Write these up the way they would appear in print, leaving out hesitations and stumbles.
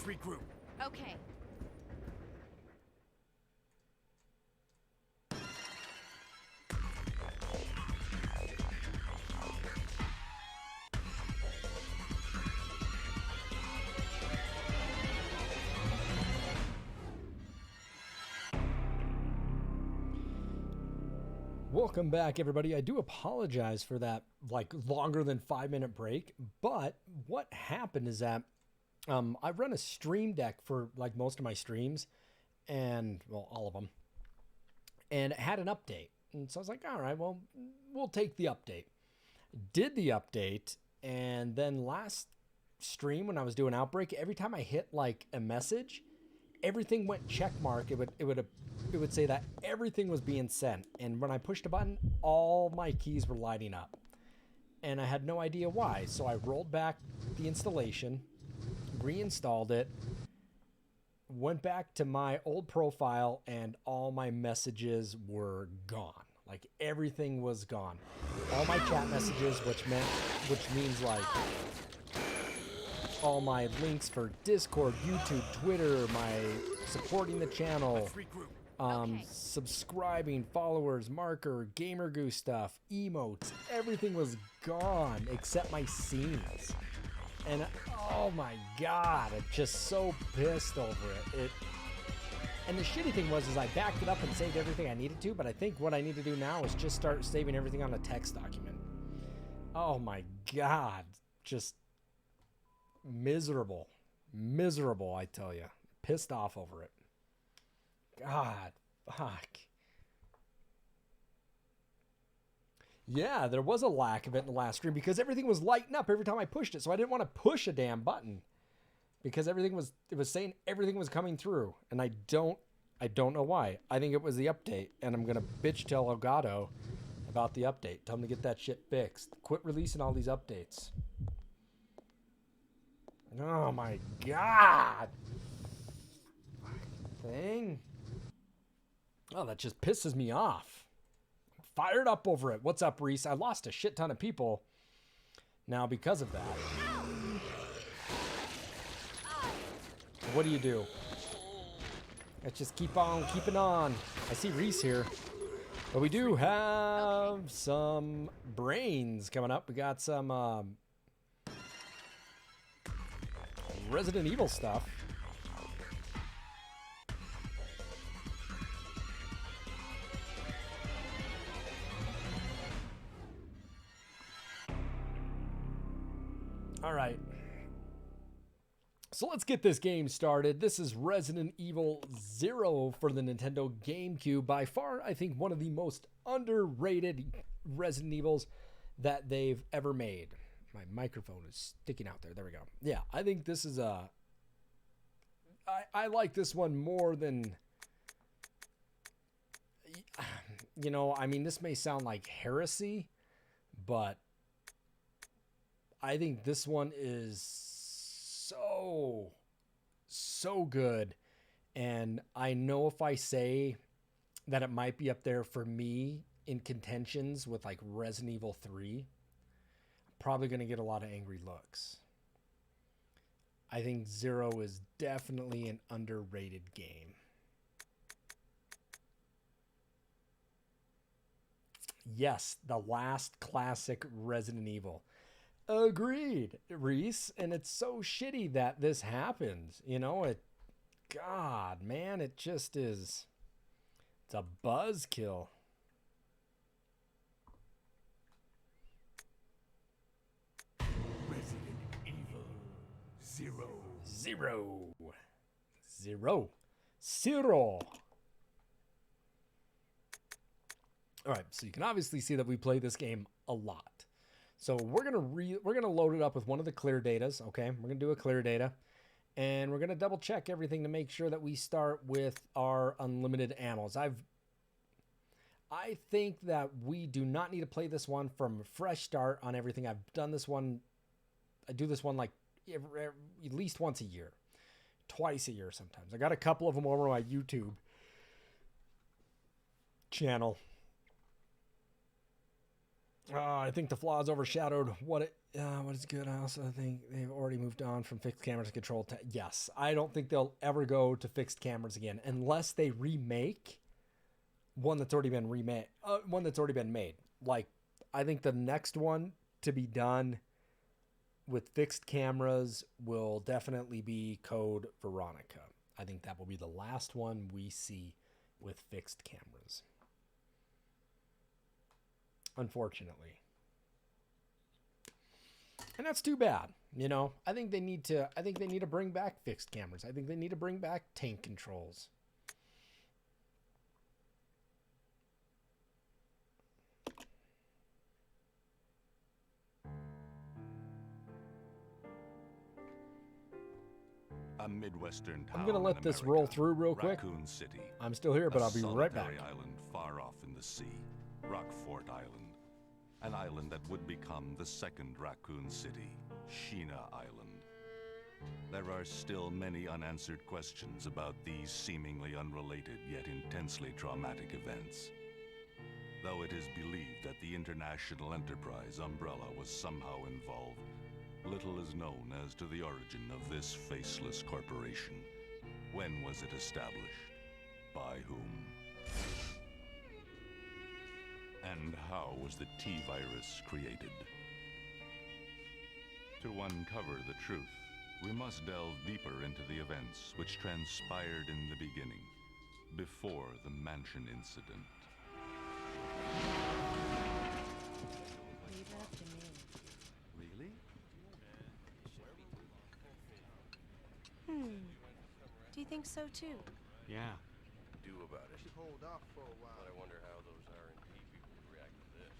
Let's regroup. Okay. Welcome back, everybody. I do apologize for that, like, longer than 5-minute break, but what happened is that I run a stream deck for, like, most of my streams, and, well, all of them, and it had an update, and so I was like, all right, well, we'll take the update. Did the update, and then last stream when I was doing Outbreak, every time I hit, like, a message, everything went check mark. It would say that everything was being sent, and when I pushed a button, all my keys were lighting up, and I had no idea why. So I rolled back the installation, reinstalled it, went back to my old profile, and all my messages were gone. Like, everything was gone. All my chat messages, which means like all my links for Discord, YouTube, Twitter, my supporting the channel, subscribing, followers, marker, gamer goo stuff, emotes, everything was gone except my scenes. And oh my god, I'm just so pissed over it. And the shitty thing was I backed it up and saved everything I needed to, but I think what I need to do now is just start saving everything on a text document. Oh my god, just miserable, I tell you. Pissed off over it. God, fuck. Yeah, there was a lack of it in the last stream because everything was lighting up every time I pushed it, so I didn't want to push a damn button because it was saying everything was coming through, and I don't know why. I think it was the update, and I'm gonna bitch tell Elgato about the update. Tell them to get that shit fixed. Quit releasing all these updates. Oh my god. Thing. Oh, that just pisses me off. I'm fired up over it. What's up, Reese? I lost a shit ton of people now because of that. What do? Let's just keep on keeping on. I see Reese here. But we do have some brains coming up. We got some Resident Evil stuff. All right. So let's get this game started. This is Resident Evil 0 for the Nintendo GameCube. By far, I think one of the most underrated Resident Evils that they've ever made. My microphone is sticking out there. There we go. Yeah, I think this is I like this one more than... You know, I mean, this may sound like heresy, but I think this one is so good. And I know if I say that it might be up there for me in contentions with like Resident Evil 3, probably going to get a lot of angry looks. I think 0 is definitely an underrated game. Yes, the last classic Resident Evil. Agreed, Reese. And it's so shitty that this happens. You know, God, man, it just is. It's a buzzkill. Zero. All right, so you can obviously see that we play this game a lot. So we're gonna load it up with one of the clear datas. Okay, we're gonna do a clear data, and we're gonna double check everything to make sure that we start with our unlimited ammos. I think that we do not need to play this one from a fresh start on everything. I've done this one. I do this one like at least once a year, twice a year sometimes. I got a couple of them over my YouTube channel. I think the flaws overshadowed what is good. I also think they've already moved on from fixed cameras to control. Yes, I don't think they'll ever go to fixed cameras again unless they remake one that's already been remade. One that's already been made. Like, I think the next one to be done with fixed cameras will definitely be Code Veronica. I think that will be the last one we see with fixed cameras. Unfortunately. And that's too bad. You know, I think they need to bring back fixed cameras. I think they need to bring back tank controls. A Midwestern town. I'm going to let this roll through real quick. Raccoon City. I'm still here, but I'll be right back. A island far off in the sea. Rockfort Island. An island that would become the second Raccoon City, Sheena Island. There are still many unanswered questions about these seemingly unrelated yet intensely traumatic events. Though it is believed that the international enterprise umbrella was somehow involved, little is known as to the origin of this faceless corporation. When was it established? By whom? And how was the T-virus created? To uncover the truth, we must delve deeper into the events which transpired in the beginning, before the mansion incident. Really? Do you think so too? Yeah. Do about it. Should hold off for a while. But I wonder how those R&D people would react to this.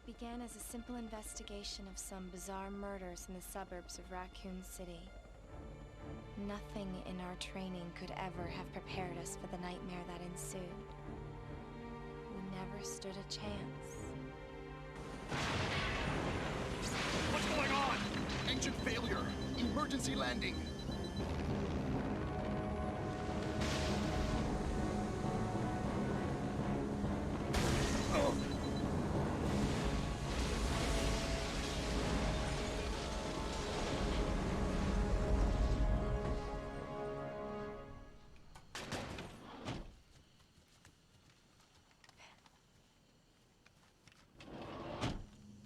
Began as a simple investigation of some bizarre murders in the suburbs of Raccoon City. Nothing in our training could ever have prepared us for the nightmare that ensued. We never stood a chance. What's going on? Engine failure. Emergency landing.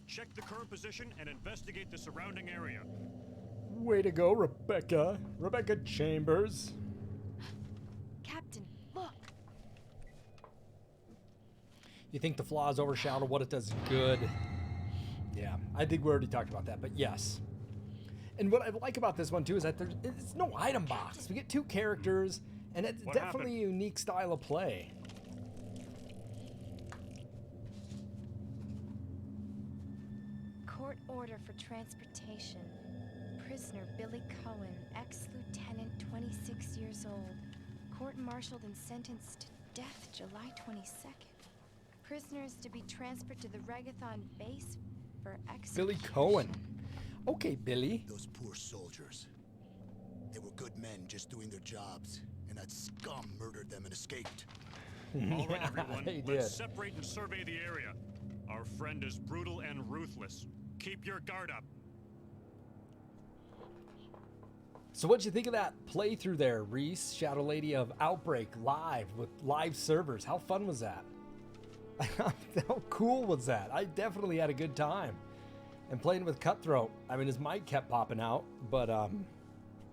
Check the current position and investigate the surrounding area. Way to go, Rebecca. Rebecca Chambers. Captain, look! You think the flaws overshadow what it does good? Yeah, I think we already talked about that, but yes. And what I like about this one, too, is that it's no item box. We get two characters, and it's definitely a unique style of play. Court order for transportation. Prisoner Billy Cohen, ex-lieutenant, 26 years old. Court-martialed and sentenced to death July 22nd. Prisoners to be transferred to the Regathon base for execution. Billy Cohen. Okay, Billy. Those poor soldiers. They were good men just doing their jobs, and that scum murdered them and escaped. All right, everyone, they let's did. separate and survey the area. Our friend is brutal and ruthless. Keep your guard up. So what'd you think of that playthrough there, Reese? Shadow Lady of Outbreak live with live servers. How fun was that? How cool was that? I definitely had a good time. And playing with Cutthroat. I mean, his mic kept popping out, but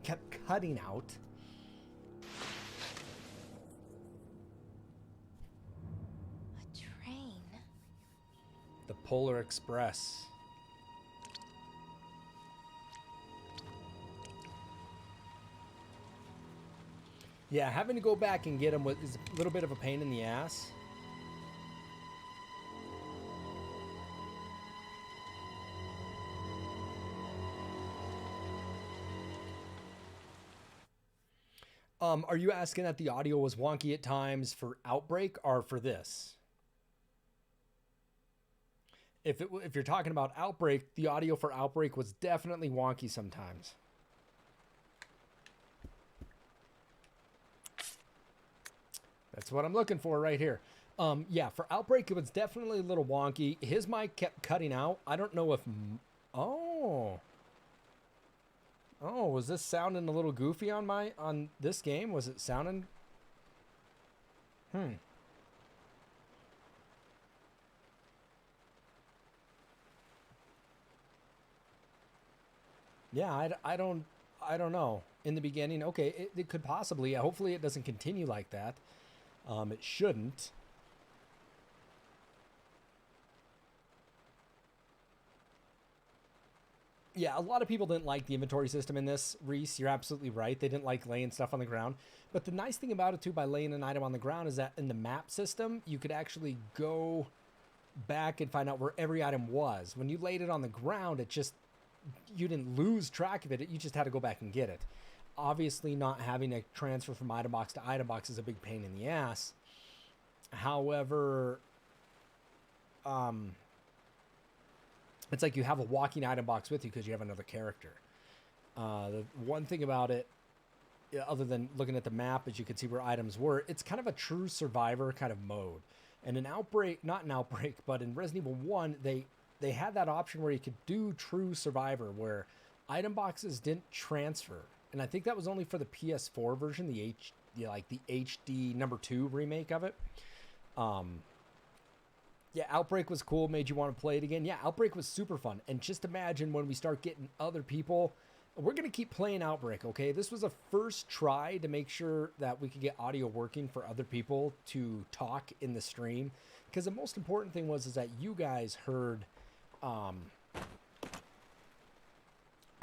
kept cutting out. A train. The Polar Express. Yeah, having to go back and get them is a little bit of a pain in the ass. Are you asking that the audio was wonky at times for Outbreak or for this? If you're talking about Outbreak, the audio for Outbreak was definitely wonky sometimes. That's what I'm looking for right here. Yeah, for Outbreak, it was definitely a little wonky. His mic kept cutting out. I don't know if... Oh, was this sounding a little goofy on this game? Was it sounding... Yeah, I don't know. In the beginning, okay, it could possibly. Hopefully it doesn't continue like that. It shouldn't. Yeah, a lot of people didn't like the inventory system in this, Reese. You're absolutely right. They didn't like laying stuff on the ground. But the nice thing about it, too, by laying an item on the ground is that in the map system, you could actually go back and find out where every item was. When you laid it on the ground, it just... You didn't lose track of it. You just had to go back and get it. Obviously, not having a transfer from item box to item box is a big pain in the ass. However... it's like you have a walking item box with you because you have another character. The one thing about it, other than looking at the map as you can see where items were, it's kind of a true survivor kind of mode. And in Outbreak, not in Outbreak, but in Resident Evil 1, they had that option where you could do true survivor, where item boxes didn't transfer. And I think that was only for the PS4 version, the HD #2 remake of it. Yeah, Outbreak was cool, made you want to play it again. Yeah, Outbreak was super fun. And just imagine when we start getting other people, we're going to keep playing Outbreak, okay? This was a first try to make sure that we could get audio working for other people to talk in the stream. Because the most important thing is that you guys heard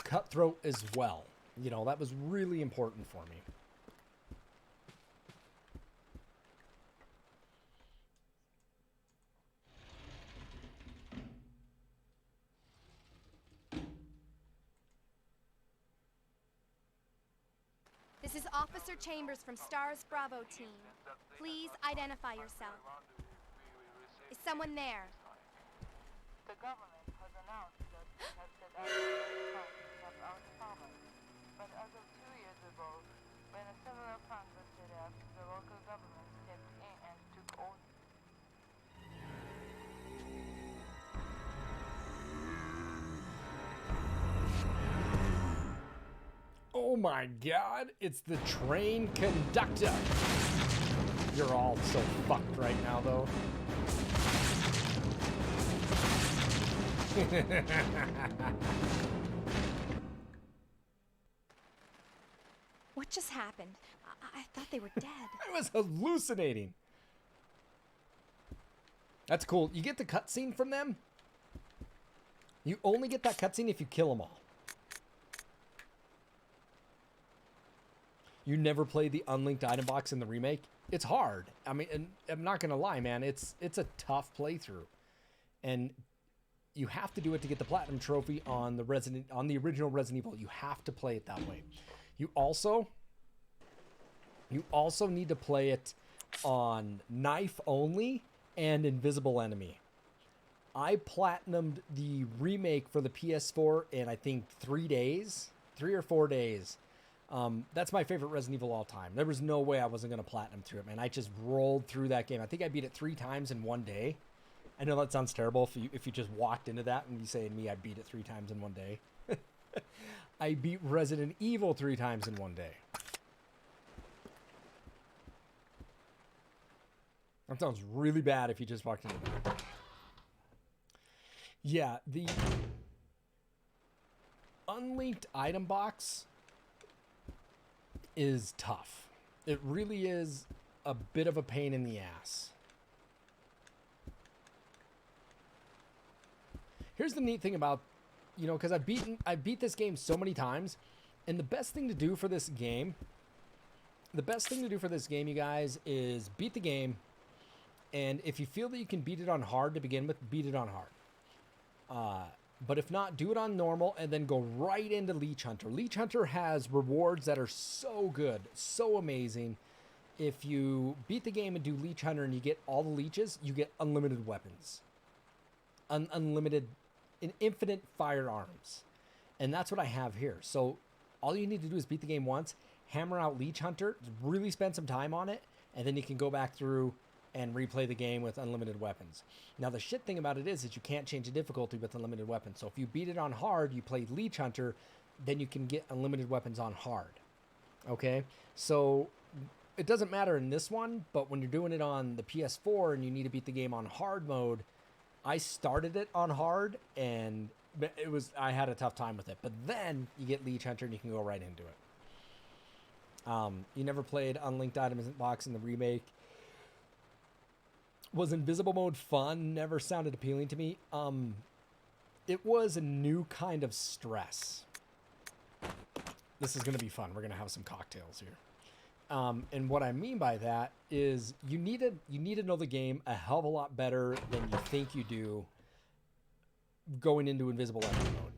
Cutthroat as well. You know, that was really important for me. This is Officer Chambers from STARS Bravo team. Please identify yourself. Is someone there? The government has announced that it has set out to help out farmers. But as of 2 years ago, when a similar plan was set up, the local government stepped in and took over. Oh my god, it's the train conductor. You're all so fucked right now, though. What just happened? I thought they were dead. I was hallucinating. That's cool. You get the cutscene from them. You only get that cutscene if you kill them all. You never played the unlinked item box in the remake? It's hard. I mean, and I'm not gonna lie, man. It's a tough playthrough, and you have to do it to get the platinum trophy on the original Resident Evil. You have to play it that way. You also need to play it on knife only and invisible enemy. I platinumed the remake for the PS4 in I think 3 or 4 days. That's my favorite Resident Evil all time. There was no way I wasn't going to platinum through it, man. I just rolled through that game. I think I beat it 3 times in 1 day. I know that sounds terrible if you just walked into that and you say to me I beat it 3 times in 1 day. I beat Resident Evil 3 times in 1 day. That sounds really bad if you just walked into that. Yeah, the unlinked item box is tough. It really is a bit of a pain in the ass. Here's the neat thing about, you know, because I beat this game so many times, and the best thing to do for this game, you guys, is beat the game, and if you feel that you can beat it on hard to begin with, beat it on hard. But if not, do it on normal, and then go right into Leech Hunter. Leech Hunter has rewards that are so good, so amazing. If you beat the game and do Leech Hunter and you get all the leeches, you get unlimited weapons. Unlimited, infinite firearms. And that's what I have here. So all you need to do is beat the game once, hammer out Leech Hunter, really spend some time on it, and then you can go back through and replay the game with unlimited weapons. Now, the shit thing about it is you can't change the difficulty with unlimited weapons. So if you beat it on hard, you play Leech Hunter, then you can get unlimited weapons on hard. Okay? So it doesn't matter in this one, but when you're doing it on the PS4 and you need to beat the game on hard mode, I started it on hard, and I had a tough time with it. But then you get Leech Hunter and you can go right into it. You never played Unlinked Items Box in the remake. Was invisible mode fun? Never sounded appealing to me. It was a new kind of stress. This is going to be fun. We're going to have some cocktails here. And what I mean by that is you need to know the game a hell of a lot better than you think you do going into invisible enemy mode.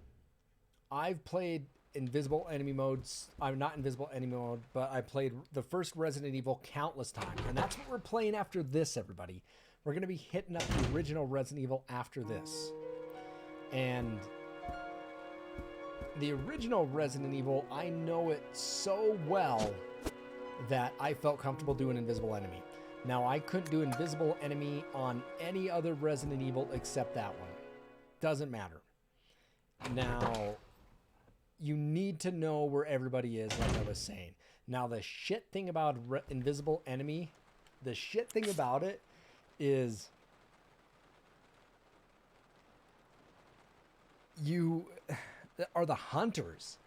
I've played invisible enemy modes. I'm not invisible enemy mode, but I played the first Resident Evil countless times. And that's what we're playing after this, everybody. We're going to be hitting up the original Resident Evil after this. And the original Resident Evil, I know it so well that I felt comfortable doing invisible enemy. Now, I couldn't do invisible enemy on any other Resident Evil except that one. Doesn't matter. Now, you need to know where everybody is, like I was saying. Now, the shit thing about invisible enemy, the shit thing about it is you are the hunters.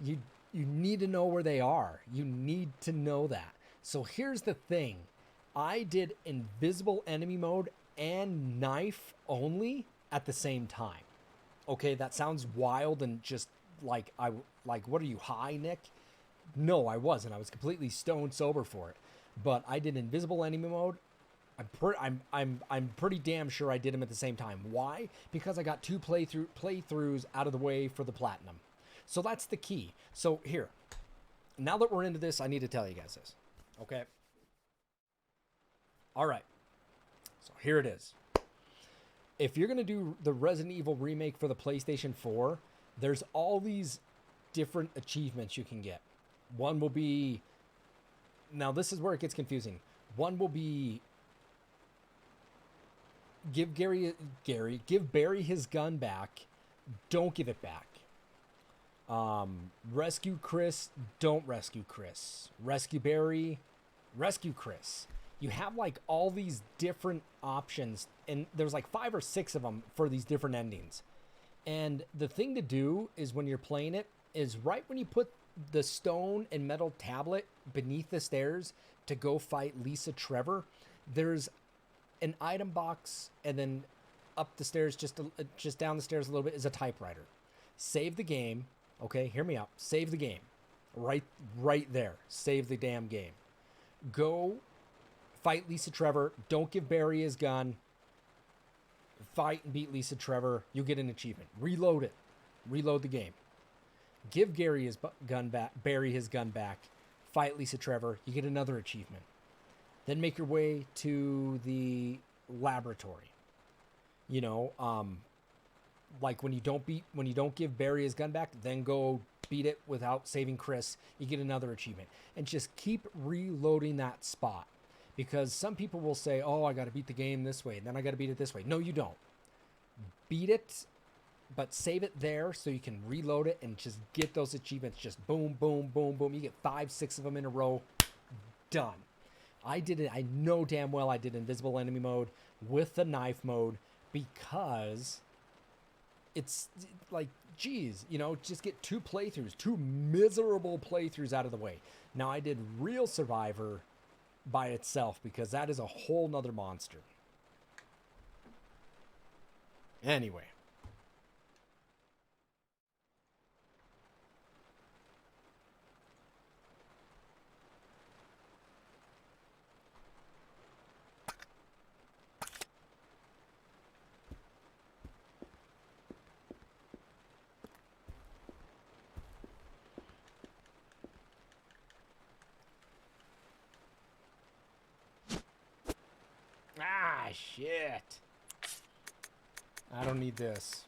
You need to know where they are. You need to know that. So here's the thing. I did invisible enemy mode and knife only at the same time. Okay, that sounds wild and just like what are you, high, Nick? No, I wasn't. I was completely stone sober for it. But I did invisible enemy mode. I'm pretty damn sure I did them at the same time. Why? Because I got 2 playthroughs out of the way for the platinum. So that's the key. So here, now that we're into this, I need to tell you guys this. Okay. All right. So here it is. If you're going to do the Resident Evil remake for the PlayStation 4, there's all these different achievements you can get. One will be, now this is where it gets confusing. One will be give Barry his gun back. Don't give it back. Rescue Chris. Don't rescue Chris. Rescue Barry. Rescue Chris. You have like all these different options, and there's like 5 or 6 of them for these different endings. And the thing to do is when you're playing it is right when you put the stone and metal tablet beneath the stairs to go fight Lisa Trevor, there's an item box, and then up the stairs, just down the stairs a little bit, is a typewriter. Save the game. Okay, hear me out. Save the game. Right there. Save the damn game. Go fight Lisa Trevor. Don't give Barry his gun. Fight and beat Lisa Trevor. You get an achievement. Reload it. Reload the game. Give Gary his gun back. Barry his gun back. Fight Lisa Trevor. You get another achievement. Then make your way to the laboratory. You know, like when you don't give Barry his gun back, then go beat it without saving Chris. You get another achievement. And just keep reloading that spot. Because some people will say, oh, I got to beat the game this way, and then I got to beat it this way. No, you don't. Beat it, but save it there so you can reload it and just get those achievements. Just boom, boom, boom, boom. You get 5, 6 of them in a row. Done. I did it. I know damn well I did invisible enemy mode with the knife mode because it's like, geez, you know, just get 2 playthroughs, 2 miserable playthroughs out of the way. Now, I did Real Survivor by itself because that is a whole nother monster. Anyway. Ah, shit. I don't need this.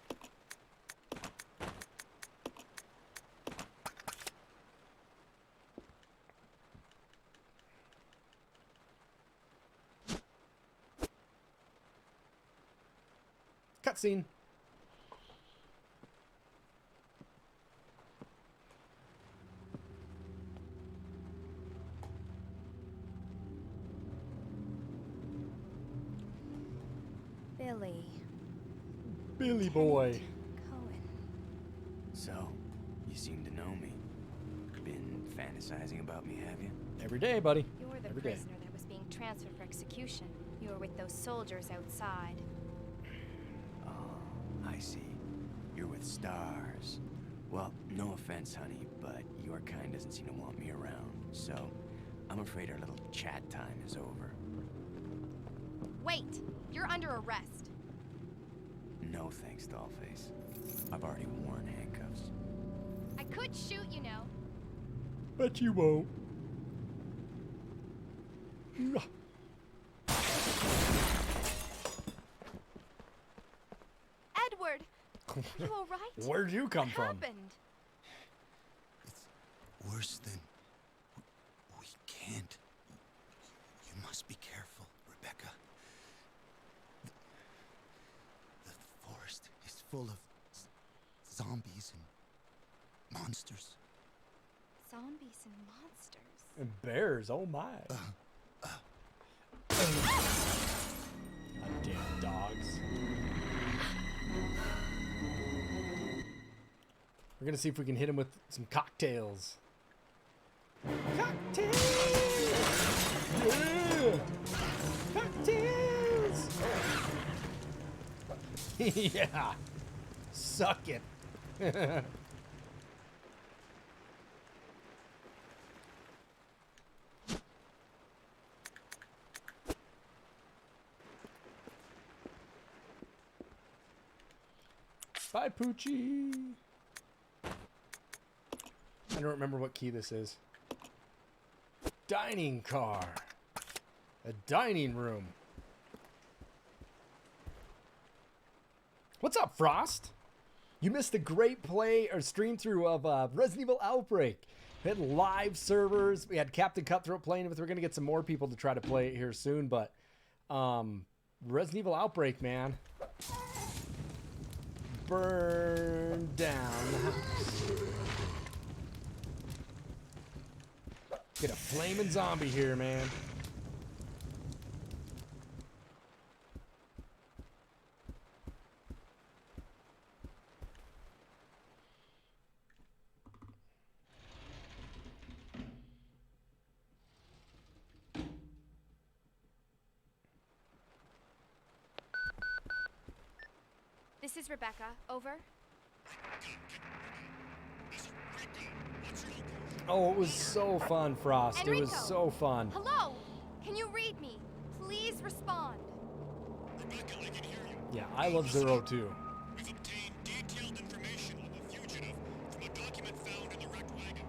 Cutscene. Billy. Billy boy. Cohen. So, you seem to know me. Been fantasizing about me, have you? Every day, buddy. You're the Every day. prisoner that was being transferred for execution. You were with those soldiers outside. Oh, I see. You're with stars. Well, no offense, honey, but your kind doesn't seem to want me around. So, I'm afraid our little chat time is over. Wait! You're under arrest. No thanks, Dollface. I've already worn handcuffs. I could shoot, you know. But you won't. Edward! Are you alright? Where'd you come What from? happened? It's worse than... We can't. You must be careful, Rebecca. The forest is full of zombies and monsters. Zombies and monsters. And bears, oh my. Goddamn dogs. We're gonna see if we can hit him with some cocktails. Cocktails! Yeah! Cocktails! Yeah! Suck it! Bye, Poochie! I don't remember what key this is. Dining car. A dining room. What's up, Frost? You missed a great play or stream through of Resident Evil Outbreak. We had live servers. We had Captain Cutthroat playing with. We're going to get some more people to try to play it here soon. But Resident Evil Outbreak, man. Burn down the house. Get a flaming zombie here, man. This is Rebecca. Over. Oh, it was so fun, Frost. It was Enrico! so fun. Hello! Can you read me? Please respond. Rebecca, I can hear you. Yeah, I love Zero too. We've obtained detailed information on the fugitive from a document found in the wrecked wagon.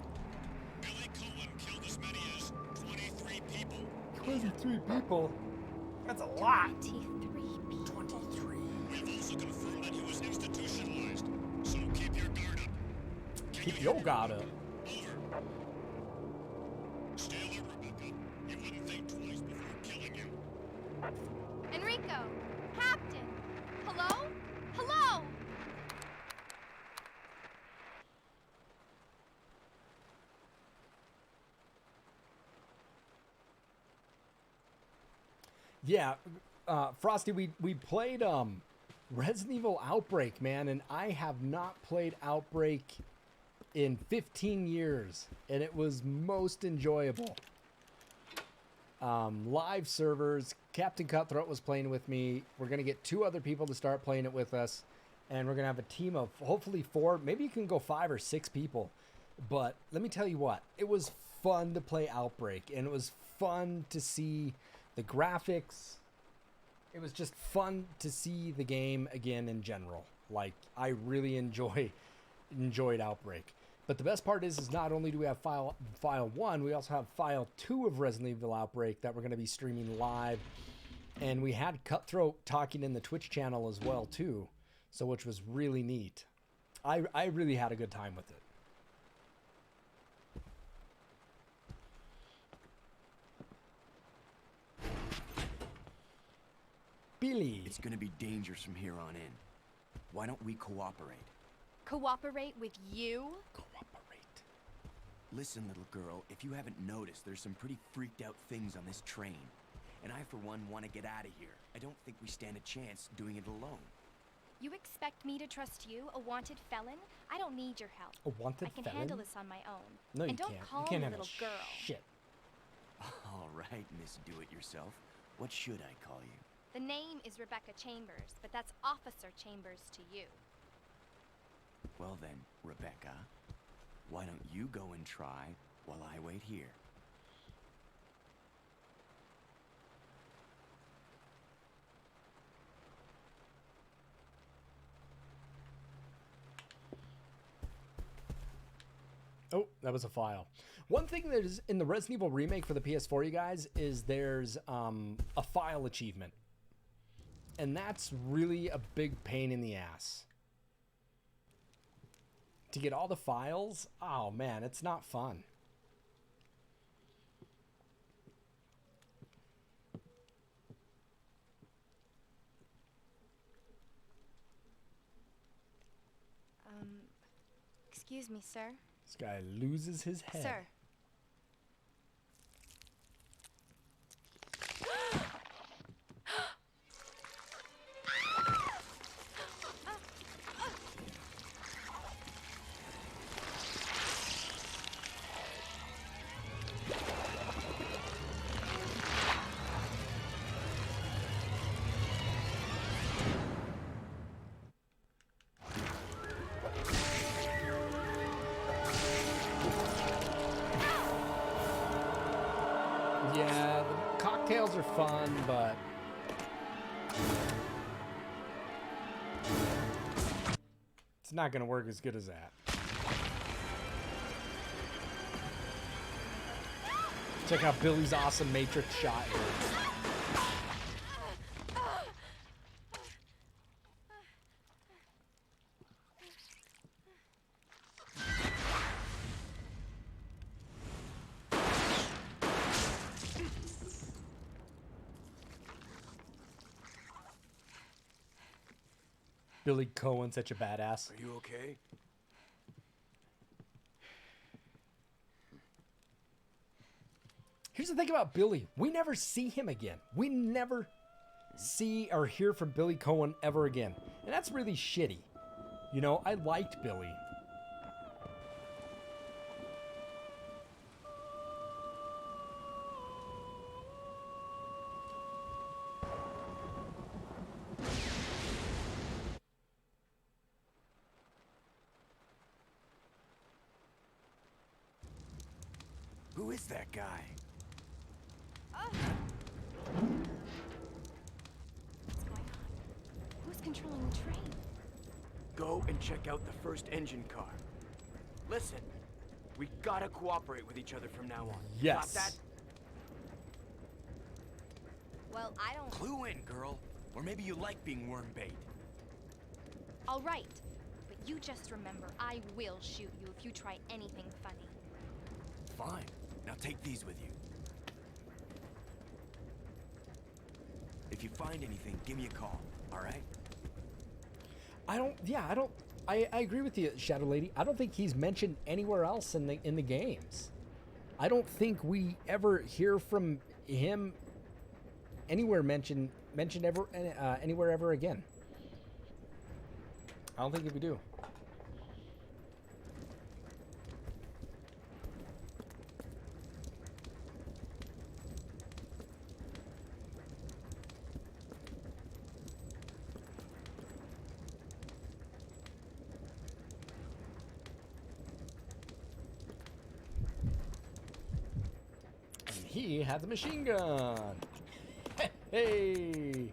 Billy Cohen killed as many as 23 people. 23 people? That's a lot. 23 people. 23. We have also confirmed that he was institutionalized, so keep your guard up. Can Keep you your hear me? guard up. Over. Stay alert, Rebecca. He wouldn't think twice before killing you. Enrico! Captain! Hello? Hello! Yeah, Frosty, we played Resident Evil Outbreak, man, and I have not played Outbreak in 15 years, and it was most enjoyable. Live servers. Captain Cutthroat was playing with me. We're going to get 2 other people to start playing it with us, and we're going to have a team of hopefully 4. Maybe you can go 5 or 6 people. But let me tell you what, it was fun to play Outbreak, and it was fun to see the graphics. It was just fun to see the game again in general. Like, I really enjoyed Outbreak. But the best part is not only do we have file 1, we also have file 2 of Resident Evil Outbreak that we're going to be streaming live. And we had Cutthroat talking in the Twitch channel as well too, so which was really neat. I really had a good time with it. Billy. It's gonna be dangerous from here on in. Why don't we cooperate? Cooperate with you? Cooperate. Listen, little girl, if you haven't noticed, there's some pretty freaked out things on this train. And I, for one, want to get out of here. I don't think we stand a chance doing it alone. You expect me to trust you, a wanted felon? I don't need your help. A wanted I can felon? handle this on my own. No, you and don't can't. call You can't me handle little girl. shit. All right, Miss Do-It-Yourself. What should I call you? The name is Rebecca Chambers, but that's Officer Chambers to you. Well then, Rebecca, why don't you go and try while I wait here? Oh, that was a file. One thing that is in the Resident Evil remake for the PS4, you guys, is there's a file achievement. And that's really a big pain in the ass. To get all the files, oh man, it's not fun. Excuse me, sir. This guy loses his head. Sir. Yeah, the cocktails are fun, but it's not gonna work as good as that. Check out Billy's awesome Matrix shot here. Billy Cohen, such a badass. Are you okay? Here's the thing about Billy. We never see him again. We never see or hear from Billy Cohen ever again. And that's really shitty. You know, I liked Billy. Who is that guy? What's going on? Who's controlling the train? Go and check out the first engine car. Listen, we gotta cooperate with each other from now on. Yes. Got that? Well, I don't... Clue in, girl. Or maybe you like being worm bait. All right. But you just remember, I will shoot you if you try anything funny. Fine. Now take these with you. If you find anything, give me a call, all right? I agree with you, Shadow Lady. I don't think he's mentioned anywhere else in the games. I don't think we ever hear from him anywhere mentioned ever anywhere ever again. I don't think we do. he had the machine gun. Hey!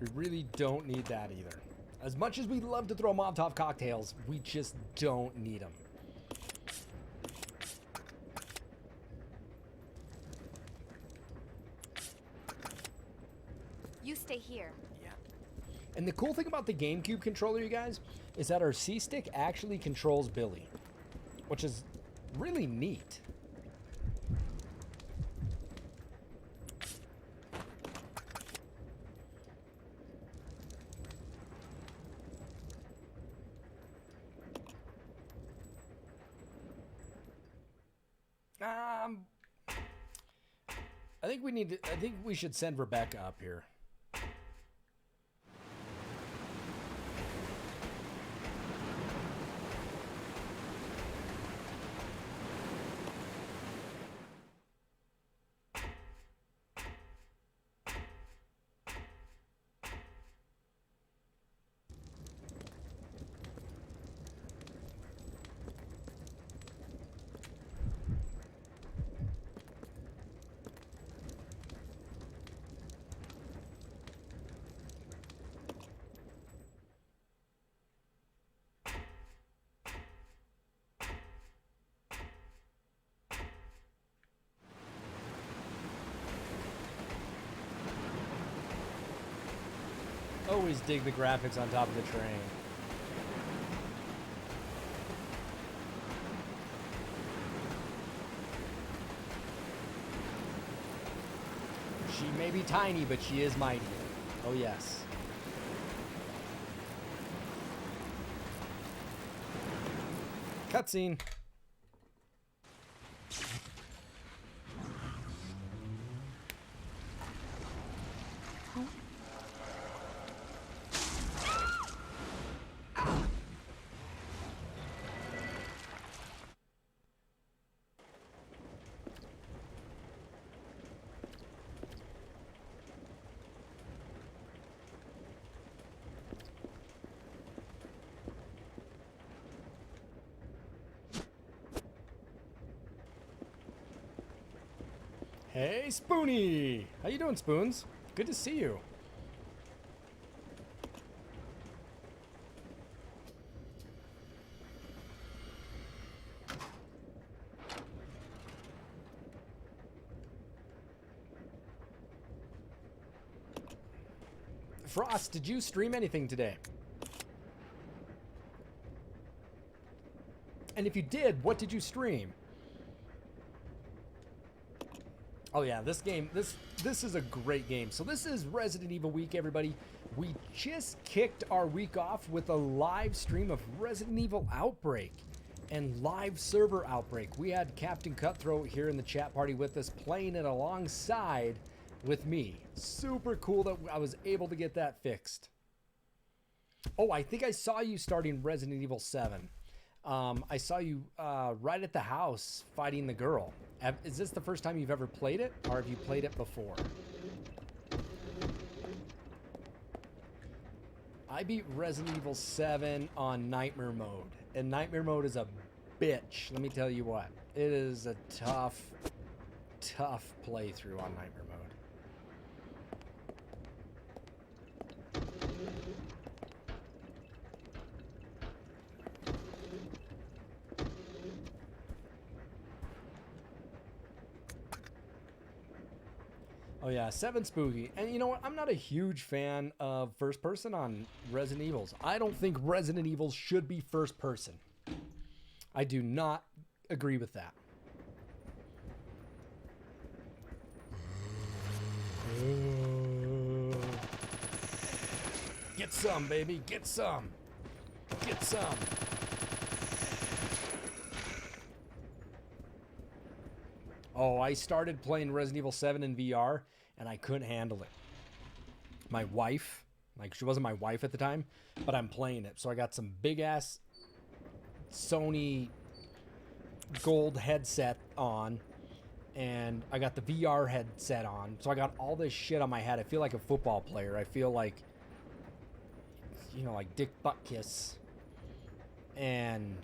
We really don't need that either. As much as we love to throw Molotov cocktails, we just don't need them. You stay here. Yeah. And the cool thing about the GameCube controller, you guys, is that our C-stick actually controls Billy, which is really neat. I think we should send Rebecca up here. Always dig the graphics on top of the train. She may be tiny, but she is mighty. Oh yes. Cutscene. Hey, Spoonie! How you doing, Spoons? Good to see you. Frost, did you stream anything today? And if you did, what did you stream? Oh yeah, this game, this is a great game. So this is Resident Evil week, everybody. We just kicked our week off with a live stream of Resident Evil Outbreak and live server Outbreak. We had Captain Cutthroat here in the chat party with us, playing it alongside with me. Super cool that I was able to get that fixed. Oh, I think I saw you starting Resident Evil 7. I saw you right at the house fighting the girl. Is this the first time you've ever played it, or have you played it before? I beat Resident Evil 7 on Nightmare mode, and Nightmare mode is a bitch. Let me tell you what. It is a tough playthrough on Nightmare mode. Oh yeah, 7 spooky. And you know what? I'm not a huge fan of first person on Resident Evils. I don't think Resident Evils should be first person. I do not agree with that. Get some, baby. Get some. Get some. Oh, I started playing Resident Evil 7 in VR, and I couldn't handle it. My wife, like, she wasn't my wife at the time, but I'm playing it. So I got some big-ass Sony gold headset on, and I got the VR headset on. So I got all this shit on my head. I feel like a football player. I feel like, you know, like Dick Buttkiss and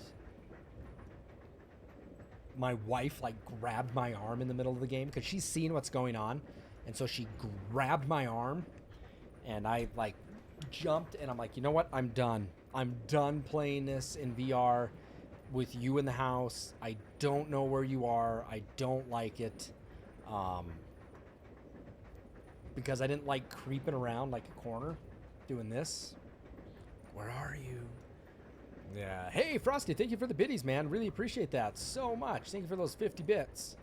my wife like grabbed my arm in the middle of the game because she's seen what's going on, and so she grabbed my arm, and I like jumped, and I'm like, you know what? I'm done. I'm done playing this in VR with you in the house. I don't know where you are. I don't like it. Because I didn't like creeping around like a corner doing this. Where are you? Yeah. Hey, Frosty, thank you for the biddies, man. Really appreciate that so much. Thank you for those 50 bits.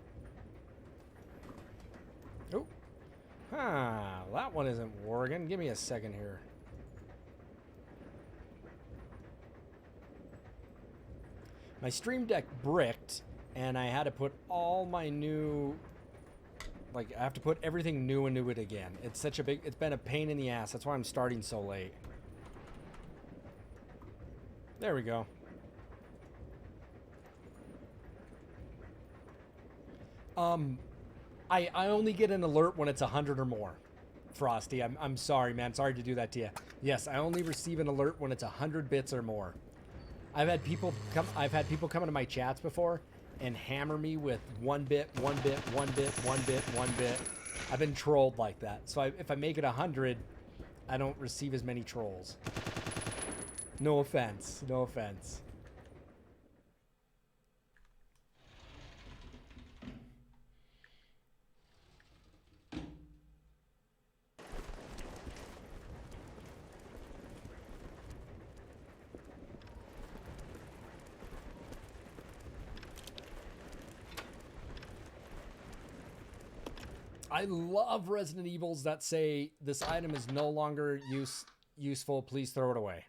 Oh. Huh. That one isn't working. Give me a second here. My Stream Deck bricked, and I had to put all my new... Like, I have to put everything new into it again. It's such a big... It's been a pain in the ass. That's why I'm starting so late. There we go. I only get an alert when it's 100 or more. Frosty, I'm sorry, man. Sorry to do that to you. Yes, I only receive an alert when it's 100 bits or more. I've had people come into my chats before and hammer me with 1 bit, 1 bit, 1 bit, 1 bit, 1 bit. I've been trolled like that. So if I make it 100, I don't receive as many trolls. No offense. No offense. I love Resident Evils that say this item is no longer useful. Please throw it away.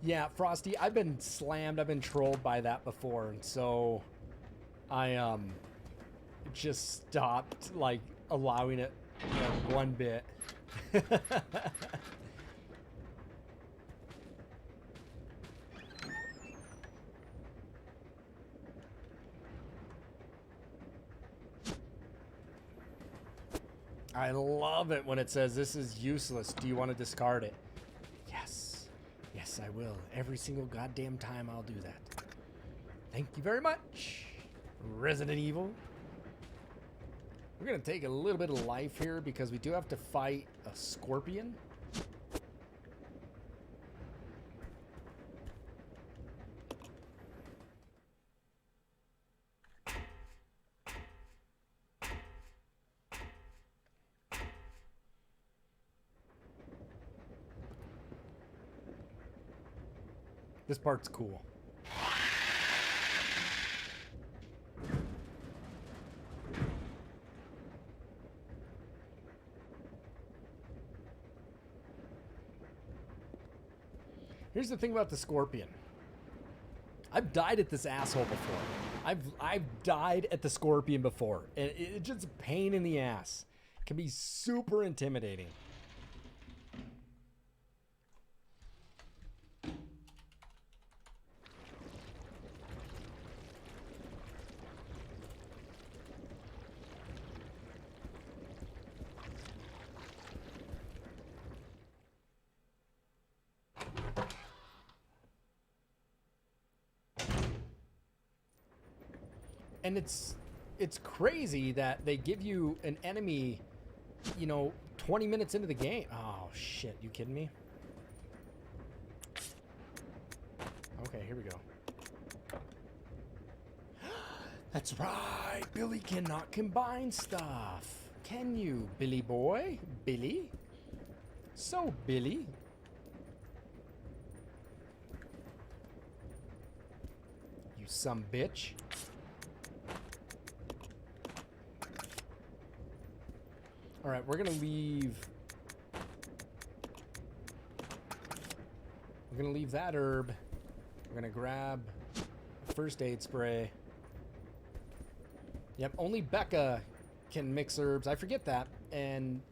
Yeah, Frosty, I've been slammed. I've been trolled by that before, and so I just stopped like allowing it 1 bit. I love it when it says this is useless. Do you want to discard it? Yes. Yes, I will. Every single goddamn time I'll do that. Thank you very much, Resident Evil. We're going to take a little bit of life here because we do have to fight a scorpion. This part's cool. Here's the thing about the scorpion. I've died at this asshole before. I've died at the scorpion before. And it's just a pain in the ass. It can be super intimidating. And it's crazy that they give you an enemy, 20 minutes into the game. Oh, shit. You kidding me? Okay, here we go. That's right. Billy cannot combine stuff. Can you, Billy boy? Billy? So, Billy. You some bitch. All right, we're gonna leave. We're gonna leave that herb. We're gonna grab a first aid spray. Yep, only Becca can mix herbs. I forget that. And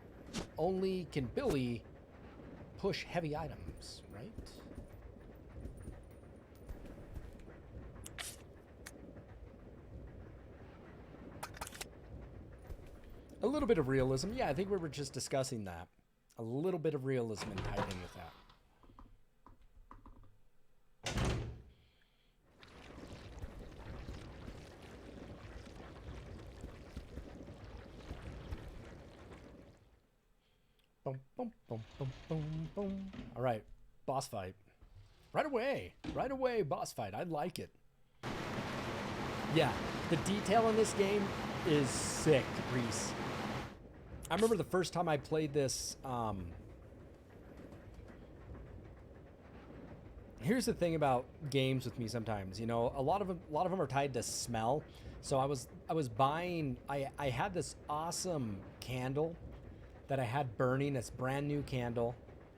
only can Billy push heavy items, right? A little bit of realism. Yeah, I think we were just discussing that. A little bit of realism tied in with that. Boom, boom, boom, boom, boom, boom. All right, boss fight. Right away, boss fight. I like it. Yeah, the detail in this game is sick, Reese. I remember the first time I played this. Here's the thing about games with me sometimes. You know, a lot of them are tied to smell. So I was buying. I had this awesome candle that I had burning. It's a brand new candle.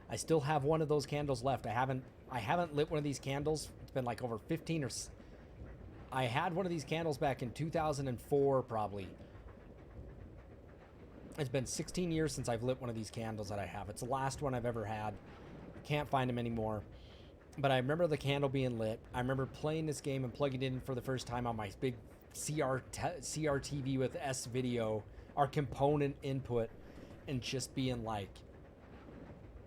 I still have one of those candles left. I haven't lit one of these candles. It's been like over 15 or. I had one of these candles back in 2004, probably. It's been 16 years since I've lit one of these candles that I have. It's the last one I've ever had. Can't find them anymore. But I remember the candle being lit. I remember playing this game and plugging it in for the first time on my big CRTV with S-Video, our component input, and just being like,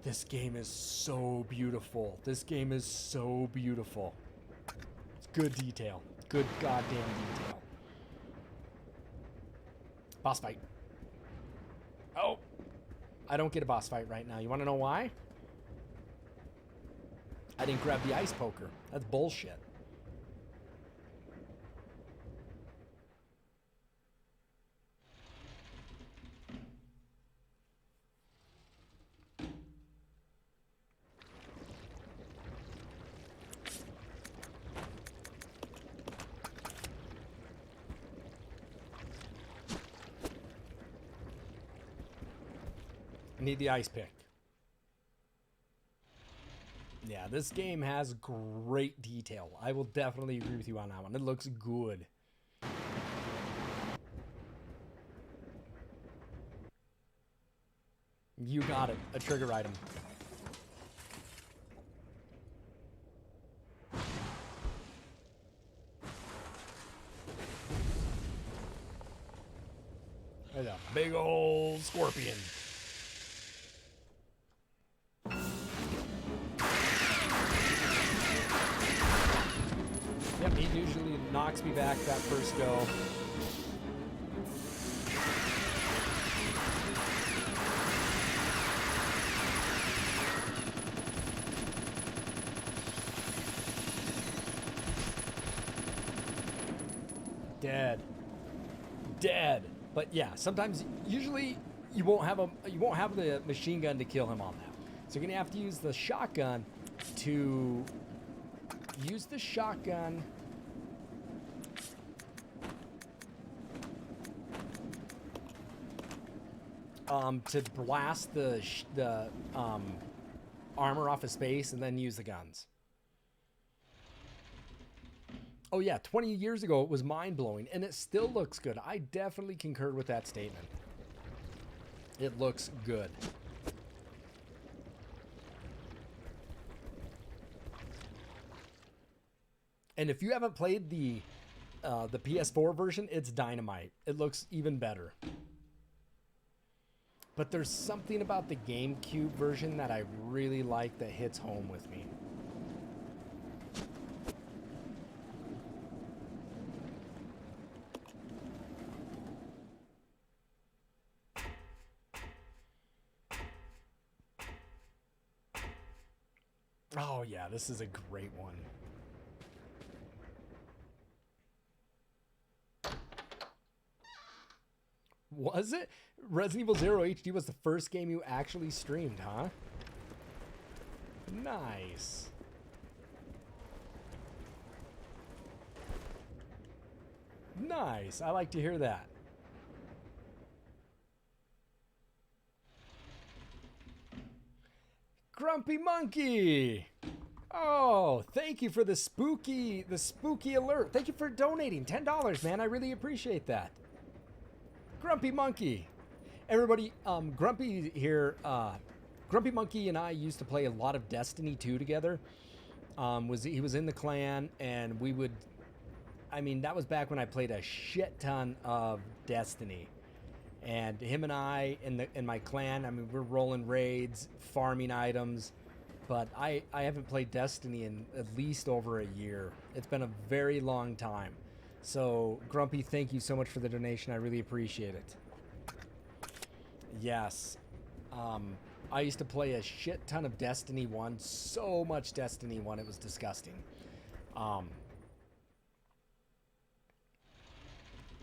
this game is so beautiful. This game is so beautiful. It's good detail. Good goddamn detail. Boss fight. Oh, I don't get a boss fight right now. You want to know why? I didn't grab the ice poker. That's bullshit. I need the ice pick. Yeah, this game has great detail. I will definitely agree with you on that one. It looks good. You got it. A trigger item. There's a big old scorpion. Yep, he usually knocks me back that first go. Dead. But yeah, sometimes, usually you won't have the machine gun to kill him on that. So you're gonna have to use the shotgun to use the shotgun. To blast the armor off his face and then use the guns. Oh yeah, 20 years ago it was mind-blowing and it still looks good. I definitely concur with that statement. It looks good. And if you haven't played the PS4 version, it's dynamite. It looks even better. But there's something about the GameCube version that I really like that hits home with me. Oh yeah, this is a great one. Was it? Resident Evil 0 HD was the first game you actually streamed, huh? Nice. Nice. I like to hear that. Grumpy Monkey. Oh, thank you for the spooky alert. Thank you for donating $10, man. I really appreciate that. Grumpy Monkey. Everybody, Grumpy here, Grumpy Monkey and I used to play a lot of Destiny 2 together. He was in the clan, and we would, I mean, that was back when I played a shit ton of Destiny. And him and I and my clan, I mean, we're rolling raids, farming items, but I haven't played Destiny in at least over a year. It's been a very long time. So, Grumpy, thank you so much for the donation. I really appreciate it. Yes. I used to play a shit ton of Destiny 1. So much Destiny 1, it was disgusting.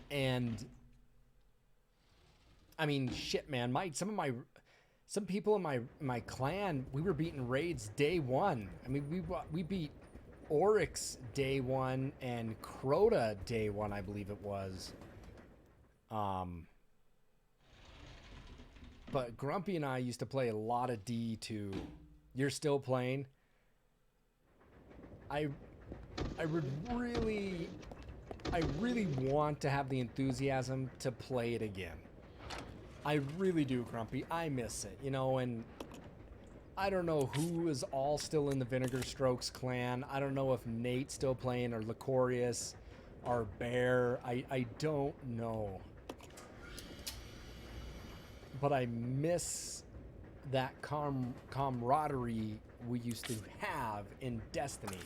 And I mean, shit, man. Some people in my clan, we were beating raids day one. I mean, we beat Oryx day one and Crota day one, I believe it was. But Grumpy and I used to play a lot of D2. You're still playing? I really want to have the enthusiasm to play it again. I really do, Grumpy. I miss it, you know, and I don't know who is all still in the Vinegar Strokes clan. I don't know if Nate's still playing or Licorius or Bear. I don't know. But I miss that camaraderie we used to have in Destiny.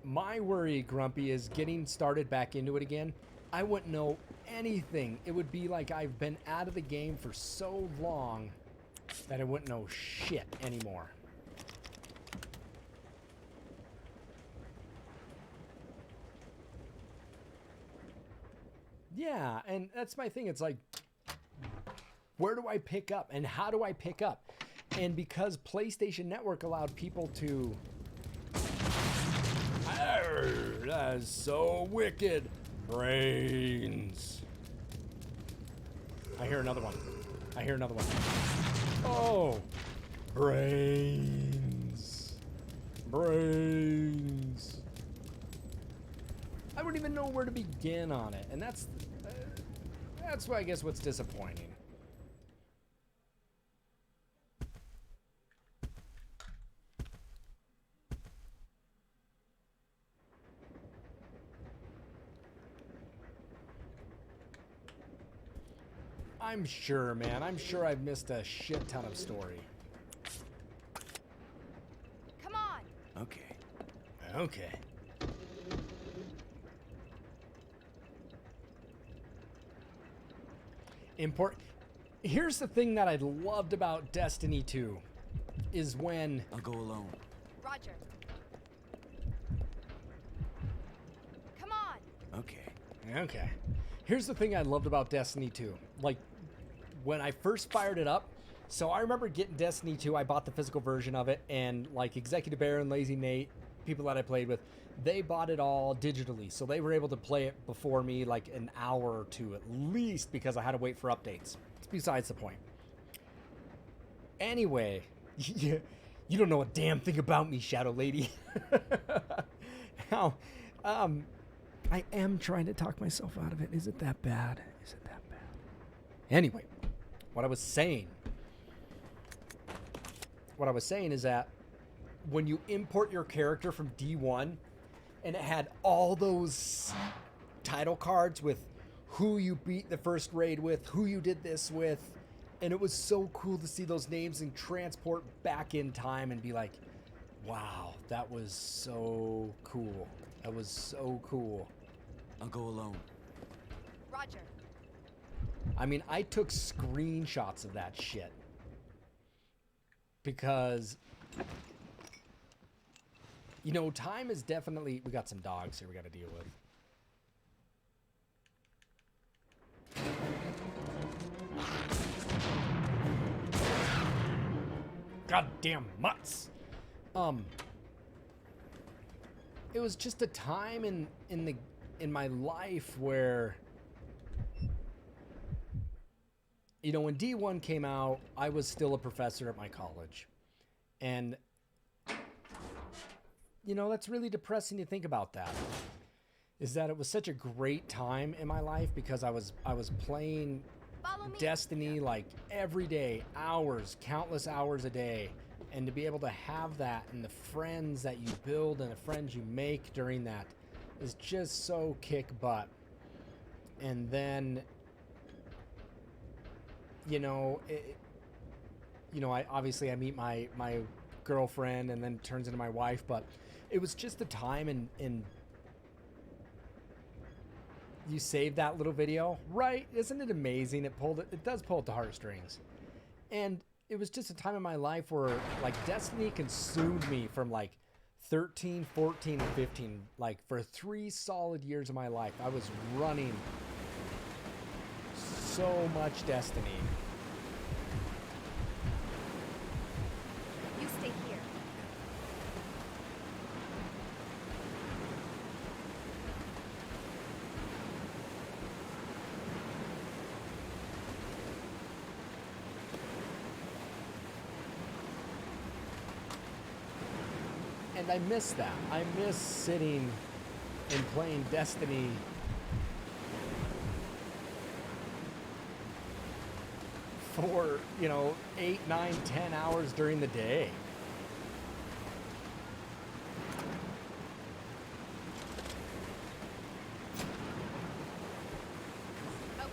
My worry, Grumpy, is getting started back into it again. I wouldn't know anything. It would be like I've been out of the game for so long that I wouldn't know shit anymore. Yeah, and that's my thing. It's like, where do I pick up and how do I pick up? And because PlayStation Network allowed people to... That is so wicked. Brains. I hear another one. I hear another one. Oh. Brains. Brains. I wouldn't even know where to begin on it. And that's why I guess what's disappointing. I'm sure, man. I'm sure I've missed a shit ton of story. Come on. Okay. Okay. Here's the thing that I loved about Destiny 2 is when... I'll go alone. Roger. Come on. Okay. Okay. Here's the thing I loved about Destiny 2. Like, when I first fired it up, so I remember getting Destiny 2, I bought the physical version of it, and like Executive Bear and Lazy Nate, people that I played with, they bought it all digitally, so they were able to play it before me like an hour or two at least because I had to wait for updates. It's besides the point. Anyway, you don't know a damn thing about me, Shadow Lady. Now, I am trying to talk myself out of it. Is it that bad? Is it that bad? Anyway, what I was saying is that when you import your character from D1 and it had all those title cards with who you beat the first raid with, who you did this with, and it was so cool to see those names and transport back in time and be like, wow, that was so cool. That was so cool. I'll go alone. Roger. I mean, I took screenshots of that shit. Because, you know, time is definitely... We got some dogs here we got to deal with. Goddamn mutts! It was just a time in my life where, you know, when D1 came out, I was still a professor at my college. And, you know, that's really depressing to think about that. is that it was such a great time in my life because I was playing Follow me. Destiny like every day, hours, countless hours a day, and to be able to have that and the friends that you build and the friends you make during that is just so kick butt. And then, you know, I meet my girlfriend and then it turns into my wife, but it was just the time and you saved that little video, right? Isn't it amazing? It does pull at the heartstrings. And it was just a time in my life where like Destiny consumed me from like 13, 14, and 15. Like for 3 solid years of my life, I was running so much Destiny. You stay here. And I miss that. I miss sitting and playing Destiny for, 8, 9, 10 hours during the day. Okay.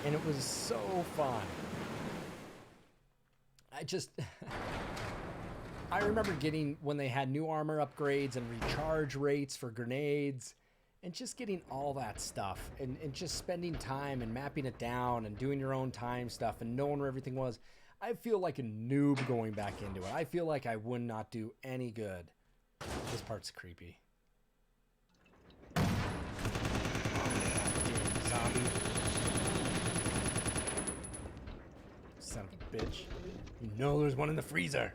And it was so fun. I remember getting, when they had new armor upgrades and recharge rates for grenades, and just getting all that stuff, and just spending time and mapping it down and doing your own time stuff and knowing where everything was. I feel like a noob going back into it. I feel like I would not do any good. This part's creepy. Damn zombie. Son of a bitch. You know there's one in the freezer.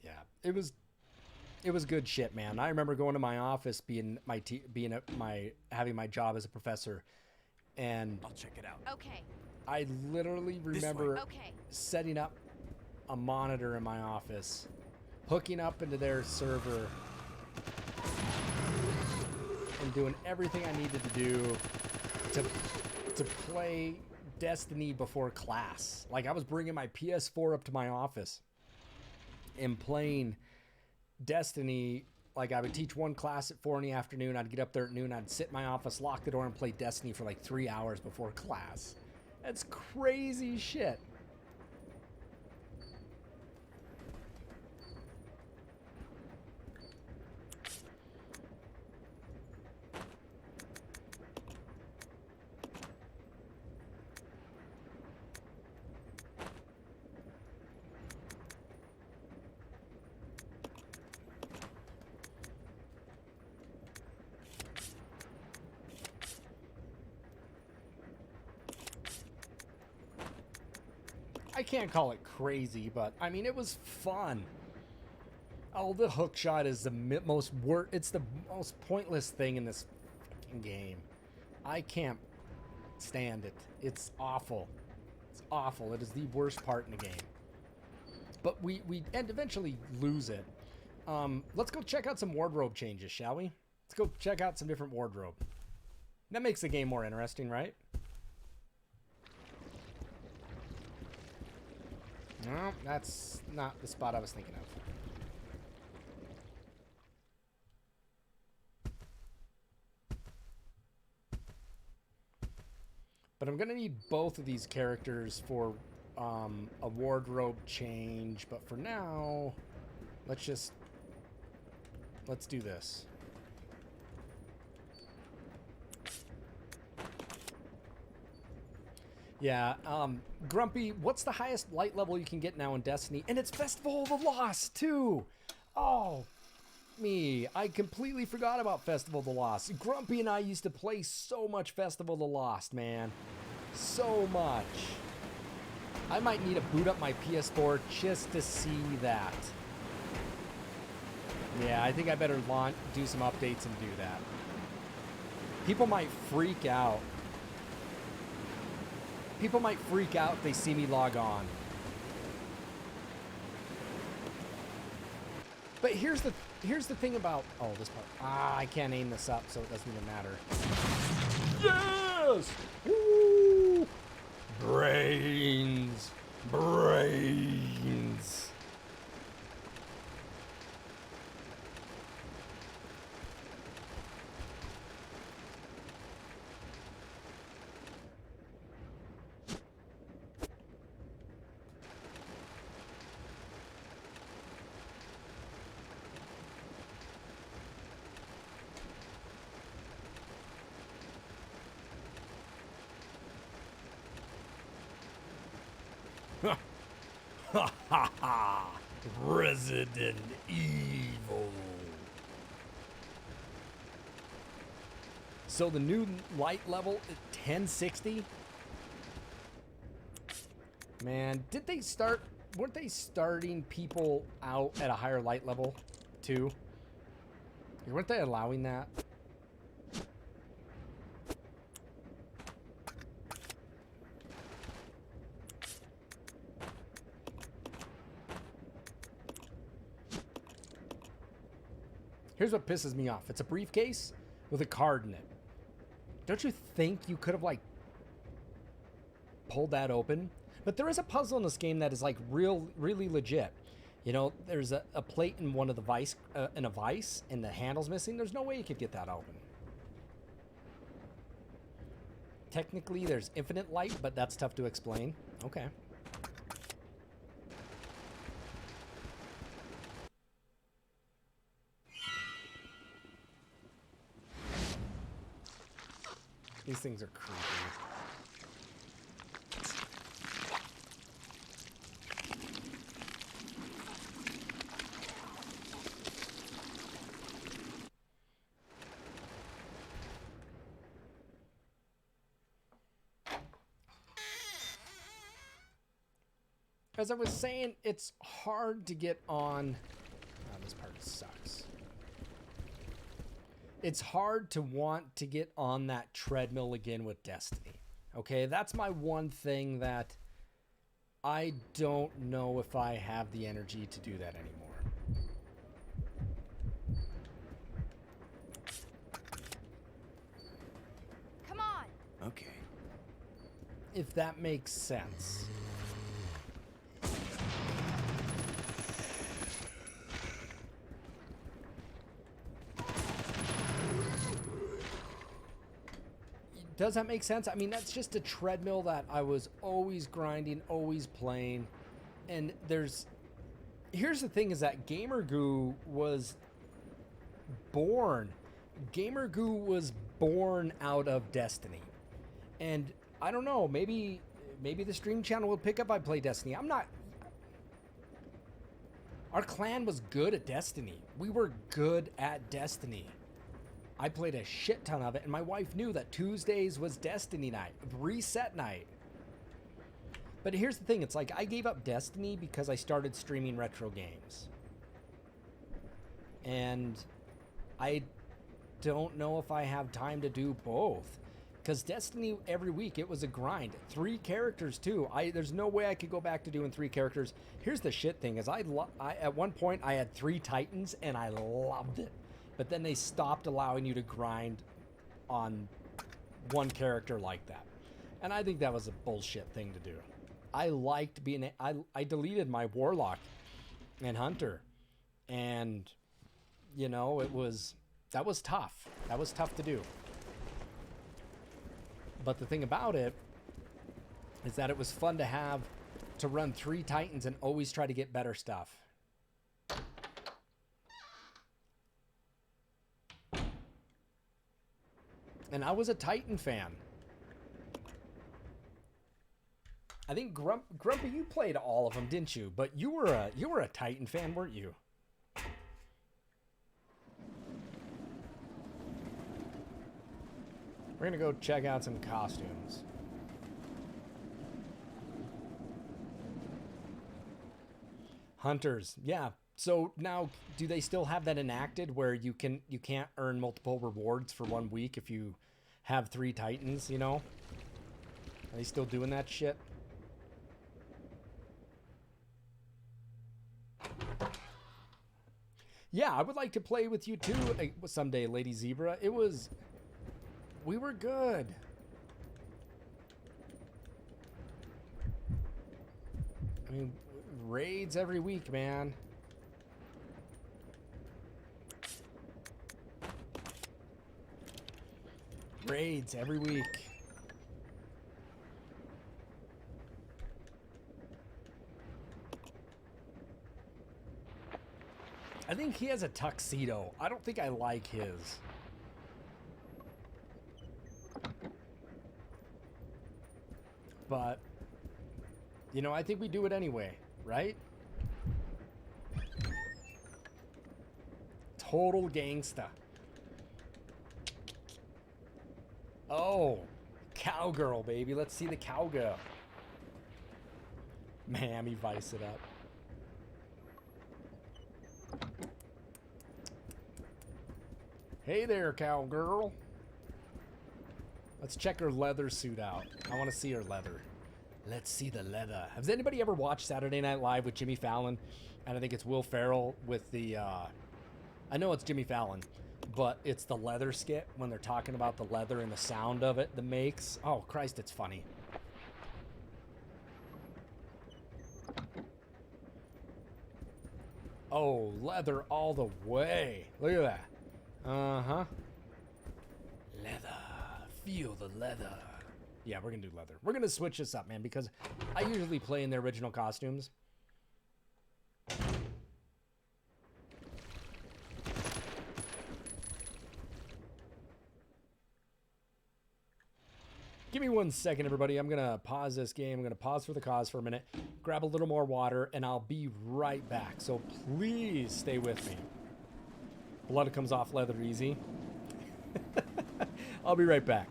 Yeah, it was good shit, man. I remember going to my office, having my job as a professor, and I'll check it out. Okay. I literally remember Okay. setting up a monitor in my office, hooking up into their server, and doing everything I needed to do to play Destiny before class. Like, I was bringing my PS4 up to my office and playing Destiny. Like, I would teach one class at 4 in the afternoon. I'd get up there at noon. I'd sit in my office, lock the door, and play Destiny for like 3 hours before class. That's crazy shit. I can't call it crazy, but I mean, it was fun. Oh, the hook shot is the it's the most pointless thing in this fucking game. I can't stand it. It's awful. It's awful. It is the worst part in the game. But we eventually lose it. Let's go check out some wardrobe changes, shall we? Let's go check out some different wardrobe. That makes the game more interesting, right? No, that's not the spot I was thinking of. But I'm going to need both of these characters for a wardrobe change. But for now, let's do this. Yeah, Grumpy, what's the highest light level you can get now in Destiny? And it's Festival of the Lost, too! Oh, me. I completely forgot about Festival of the Lost. Grumpy and I used to play so much Festival of the Lost, man. So much. I might need to boot up my PS4 just to see that. Yeah, I think I better do some updates and do that. People might freak out. People might freak out if they see me log on. But here's the thing about this part. I can't aim this up, so it doesn't even matter. Yes! Woo! Brains. Brains. Ha ha ha! Resident Evil. So the new light level at 1060? Man, did they start... Weren't they starting people out at a higher light level, too? Weren't they allowing that? Here's what pisses me off. It's a briefcase with a card in it. Don't you think you could have, like, pulled that open? But there is a puzzle in this game that is, like, really legit. You know, there's a plate in one of the vice, in a vice, and the handle's missing. There's no way you could get that open. Technically, there's infinite light, but that's tough to explain. Okay. These things are creepy. As I was saying, it's hard to get on... Oh, this part sucks. It's hard to want to get on that treadmill again with Destiny. Okay, that's my one thing that I don't know if I have the energy to do that anymore. Come on. Okay. If that makes sense. Does that make sense? I mean, that's just a treadmill that I was always grinding, always playing. And here's the thing is that Gamer Goo was born out of Destiny. And I don't know, maybe the stream channel will pick up I play Destiny. Our clan was good at Destiny. We were good at Destiny. I played a shit ton of it, and my wife knew that Tuesdays was Destiny night, reset night. But here's the thing, it's like I gave up Destiny because I started streaming retro games. And I don't know if I have time to do both. Because Destiny, every week, it was a grind. 3 characters, too. There's no way I could go back to doing 3 characters. Here's the shit thing, is at one point, I had 3 Titans, and I loved it. But then they stopped allowing you to grind on one character like that. And I think that was a bullshit thing to do. I liked being... I deleted my Warlock and Hunter. And, you know, that was tough. That was tough to do. But the thing about it is that it was fun to run 3 Titans and always try to get better stuff. And I was a Titan fan. I think Grumpy, you played all of them, didn't you? But you were a Titan fan, weren't you? We're gonna go check out some costumes. Hunters, yeah. So now, do they still have that enacted where you can't earn multiple rewards for 1 week if you have 3 Titans, you know? Are they still doing that shit? Yeah, I would like to play with you too someday, Lady Zebra. We were good. I mean, raids every week, man. Raids every week. I think he has a tuxedo. I don't think I like his. But, you know, I think we do it anyway, right? Total gangsta. Oh, cowgirl, baby. Let's see the cowgirl. Miami Vice it up. Hey there, cowgirl. Let's check her leather suit out. I want to see her leather. Let's see the leather. Has anybody ever watched Saturday Night Live with Jimmy Fallon? And I think it's Will Ferrell with the... I know it's Jimmy Fallon, but it's the leather skit when they're talking about the leather and the sound of it that makes. Oh, Christ, it's funny. Oh, leather all the way. Look at that. Uh-huh. Leather. Feel the leather. Yeah, we're going to do leather. We're going to switch this up, man, because I usually play in the original costumes. Give me 1 second, everybody. I'm going to pause this game. I'm going to pause for the cause for a minute, grab a little more water, and I'll be right back. So please stay with me. Blood comes off leather easy. I'll be right back.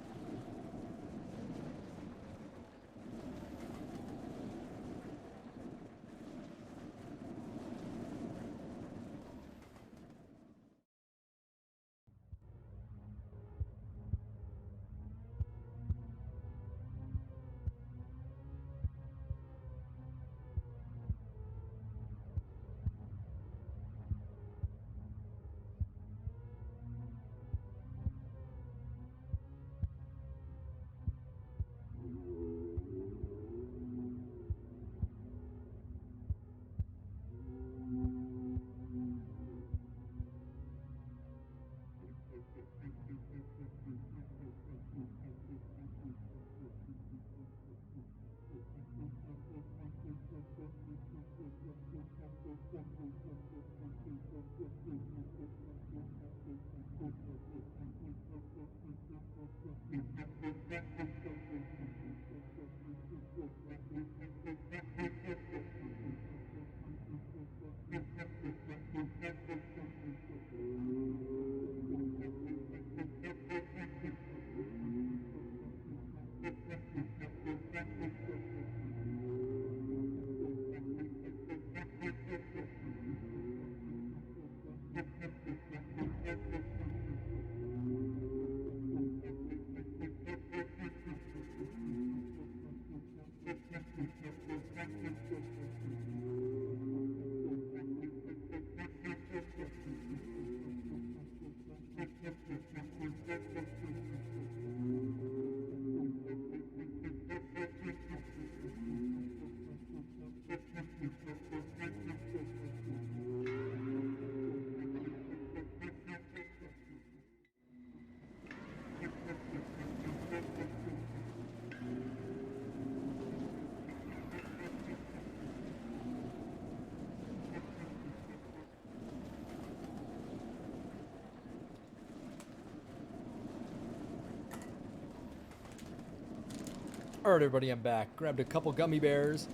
All right, everybody, I'm back. Grabbed a couple gummy bears,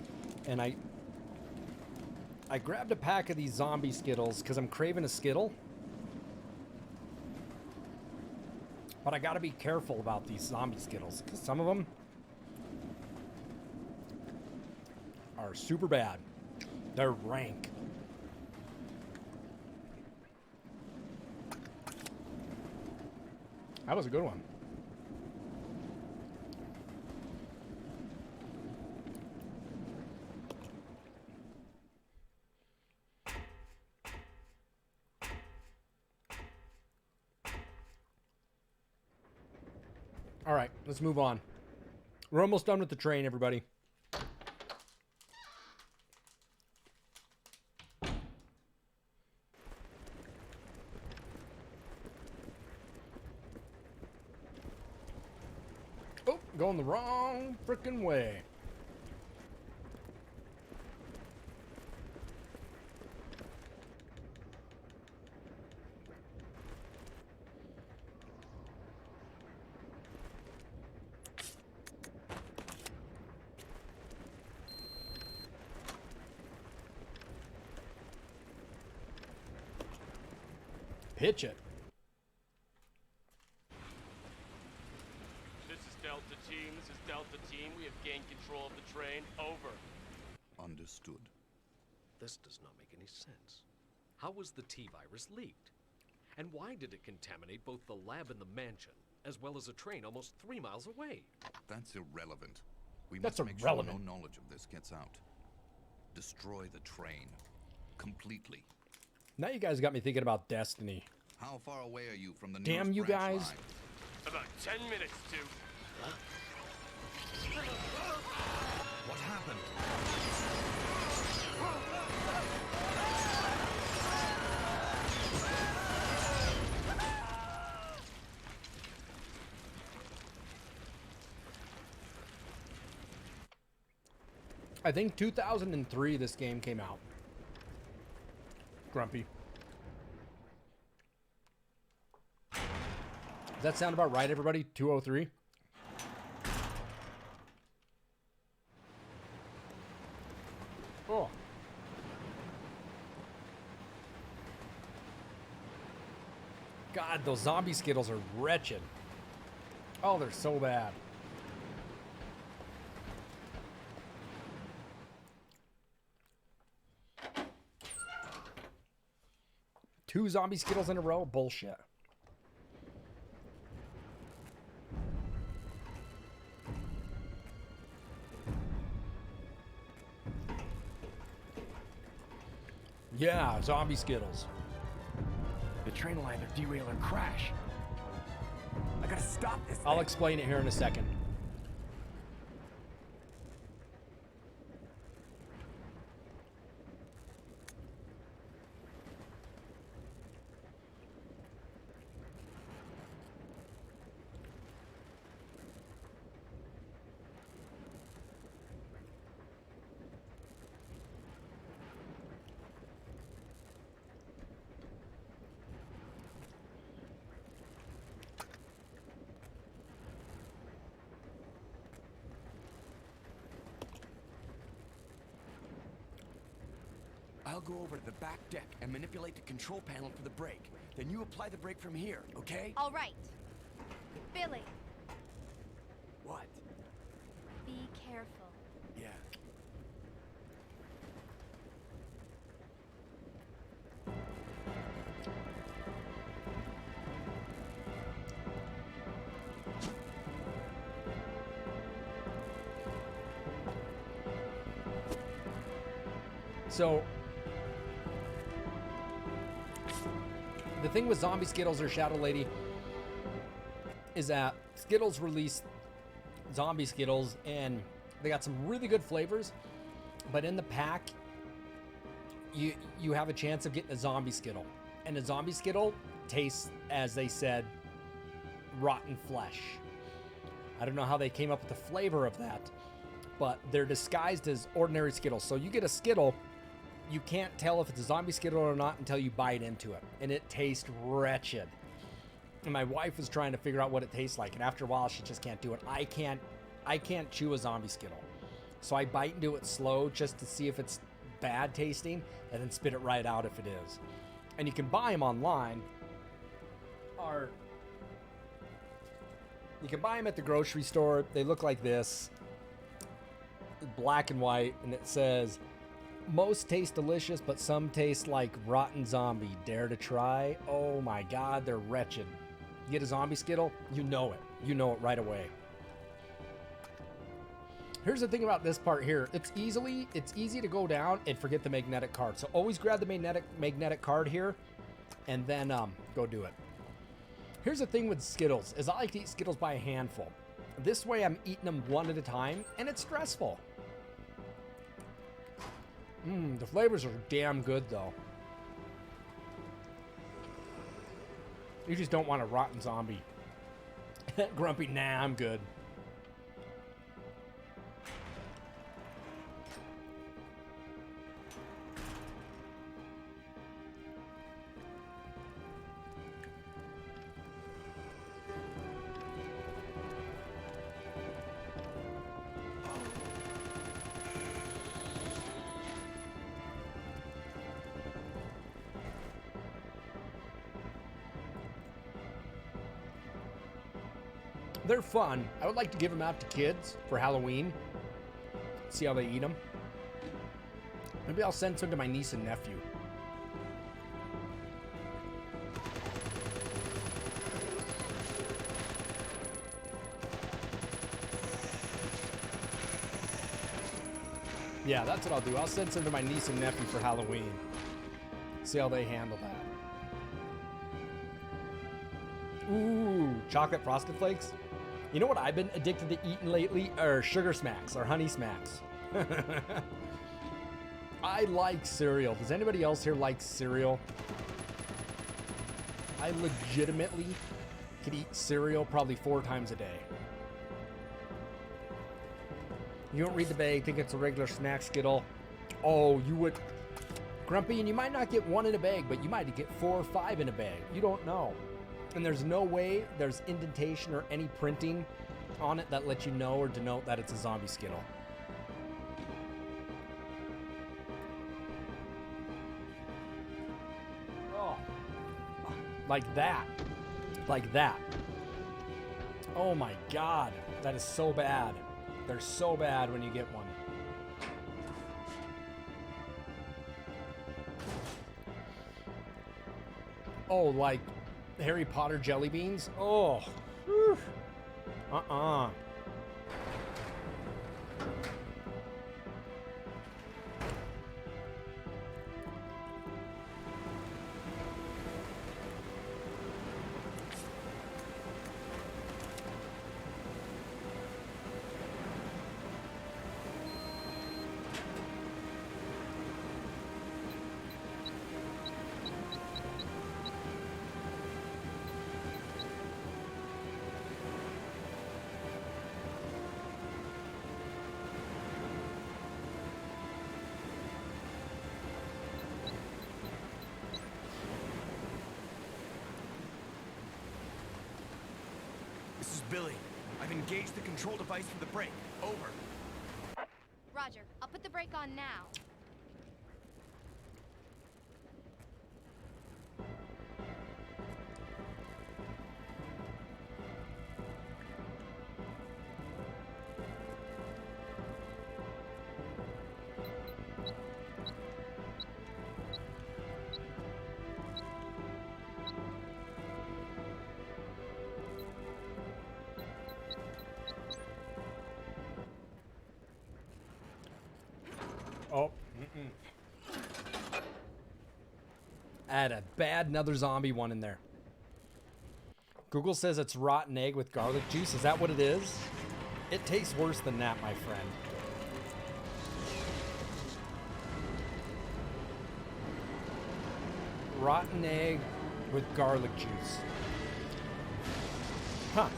and I grabbed a pack of these zombie Skittles because I'm craving a Skittle. But I gotta be careful about these zombie Skittles because some of them are super bad. They're rank. That was a good one. All right, let's move on. We're almost done with the train, everybody. Oh, going the wrong freaking way. Pitch it. This is Delta Team. This is Delta Team. We have gained control of the train. Over. Understood. This does not make any sense. How was the T-virus leaked? And why did it contaminate both the lab and the mansion, as well as a train almost 3 miles away? That's irrelevant. We That's must make irrelevant. sure no knowledge of this gets out. Destroy the train. Completely. Now you guys got me thinking about Destiny. How far away are you from the Damn nearest you branch guys. line? About 10 minutes to... What happened? I think 2003 this game came out. Grumpy. Does that sound about right, everybody? 203? Oh. God, those zombie Skittles are wretched. Oh, they're so bad. Two zombie Skittles in a row? Bullshit. Yeah, zombie Skittles. The train will either derail or crash. I gotta stop this I'll thing. explain it here in a second. I'll go over to the back deck and manipulate the control panel for the brake. Then you apply the brake from here, okay? All right. Billy, What? be careful. Yeah. So, the thing with zombie Skittles or Shadow Lady is that Skittles released zombie Skittles and they got some really good flavors, but in the pack, you have a chance of getting a zombie Skittle. And a zombie Skittle tastes, as they said, rotten flesh. I don't know how they came up with the flavor of that, but they're disguised as ordinary Skittles. So you get a Skittle, you can't tell if it's a zombie Skittle or not until you bite into it, and it tastes wretched. And my wife was trying to figure out what it tastes like, and after a while, she just can't do it. I can't chew a zombie Skittle, so I bite into it slow just to see if it's bad tasting, and then spit it right out if it is. And you can buy them online, or you can buy them at the grocery store. They look like this, black and white, and it says, "Most taste delicious, but some taste like rotten zombie. Dare to try?" Oh my God, they're wretched. You get a zombie Skittle, you know it. You know it right away. Here's the thing about this part here. It's easy to go down and forget the magnetic card. So always grab the magnetic card here, and then go do it. Here's the thing with Skittles, is I like to eat Skittles by a handful. This way I'm eating them one at a time, and it's stressful. The flavors are damn good, though. You just don't want a rotten zombie. Grumpy, nah, I'm good. They're fun. I would like to give them out to kids for Halloween. See how they eat them. Maybe I'll send some to my niece and nephew. Yeah, that's what I'll do. I'll send some to my niece and nephew for Halloween. See how they handle that. Ooh, chocolate frosted flakes. You know what I've been addicted to eating lately? Are sugar smacks or honey smacks. I like cereal. Does anybody else here like cereal? I legitimately could eat cereal probably 4 times a day. You don't read the bag, think it's a regular snack Skittle. Oh, you would. Grumpy, and you might not get 1 in a bag, but you might get 4 or 5 in a bag. You don't know. And there's no way there's indentation or any printing on it that lets you know or denote that it's a zombie Skittle. Oh. Like that. Like that. Oh my God. That is so bad. They're so bad when you get one. Oh, like Harry Potter jelly beans? Oh. Whew. This is Billy. I've engaged the control device for the brake. Over. Roger. I'll put the brake on now. Oh. Add a bad another zombie one in there. Google says it's rotten egg with garlic juice. Is that what it is? It tastes worse than that, my friend. Rotten egg with garlic juice. Huh.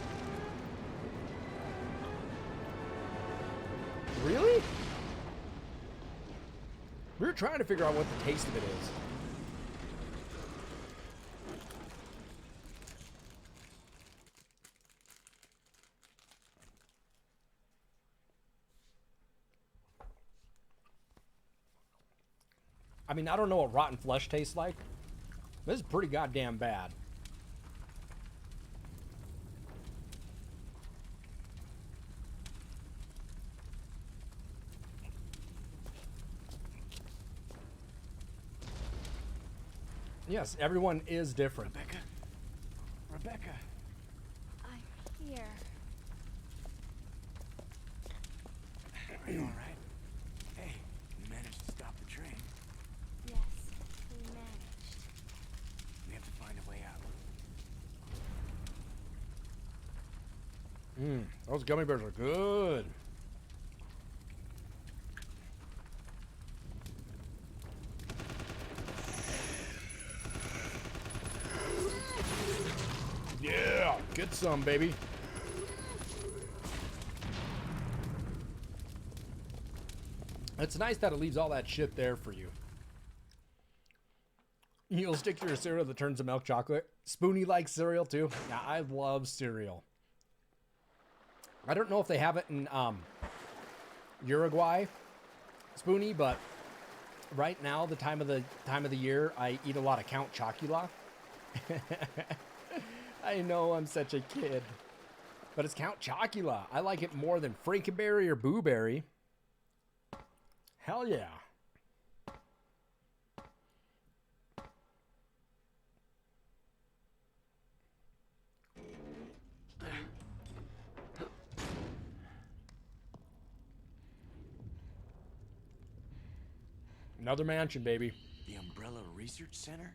Really? We were trying to figure out what the taste of it is. I mean, I don't know what rotten flesh tastes like. This is pretty goddamn bad. Yes, everyone is different. Rebecca. I'm here. Are you all right? Hey, you managed to stop the train. Yes, we managed. We have to find a way out. Those gummy bears are good. Yeah, get some, baby. It's nice that it leaves all that shit there for you. You'll stick to your cereal that turns to milk chocolate. Spoonie likes cereal too. Yeah, I love cereal. I don't know if they have it in Uruguay, Spoonie, but right now, the time of the year, I eat a lot of Count Chocula. I know I'm such a kid, but it's Count Chocula. I like it more than Frankenberry or Boo Berry. Hell yeah. Another mansion, baby. The Umbrella Research Center?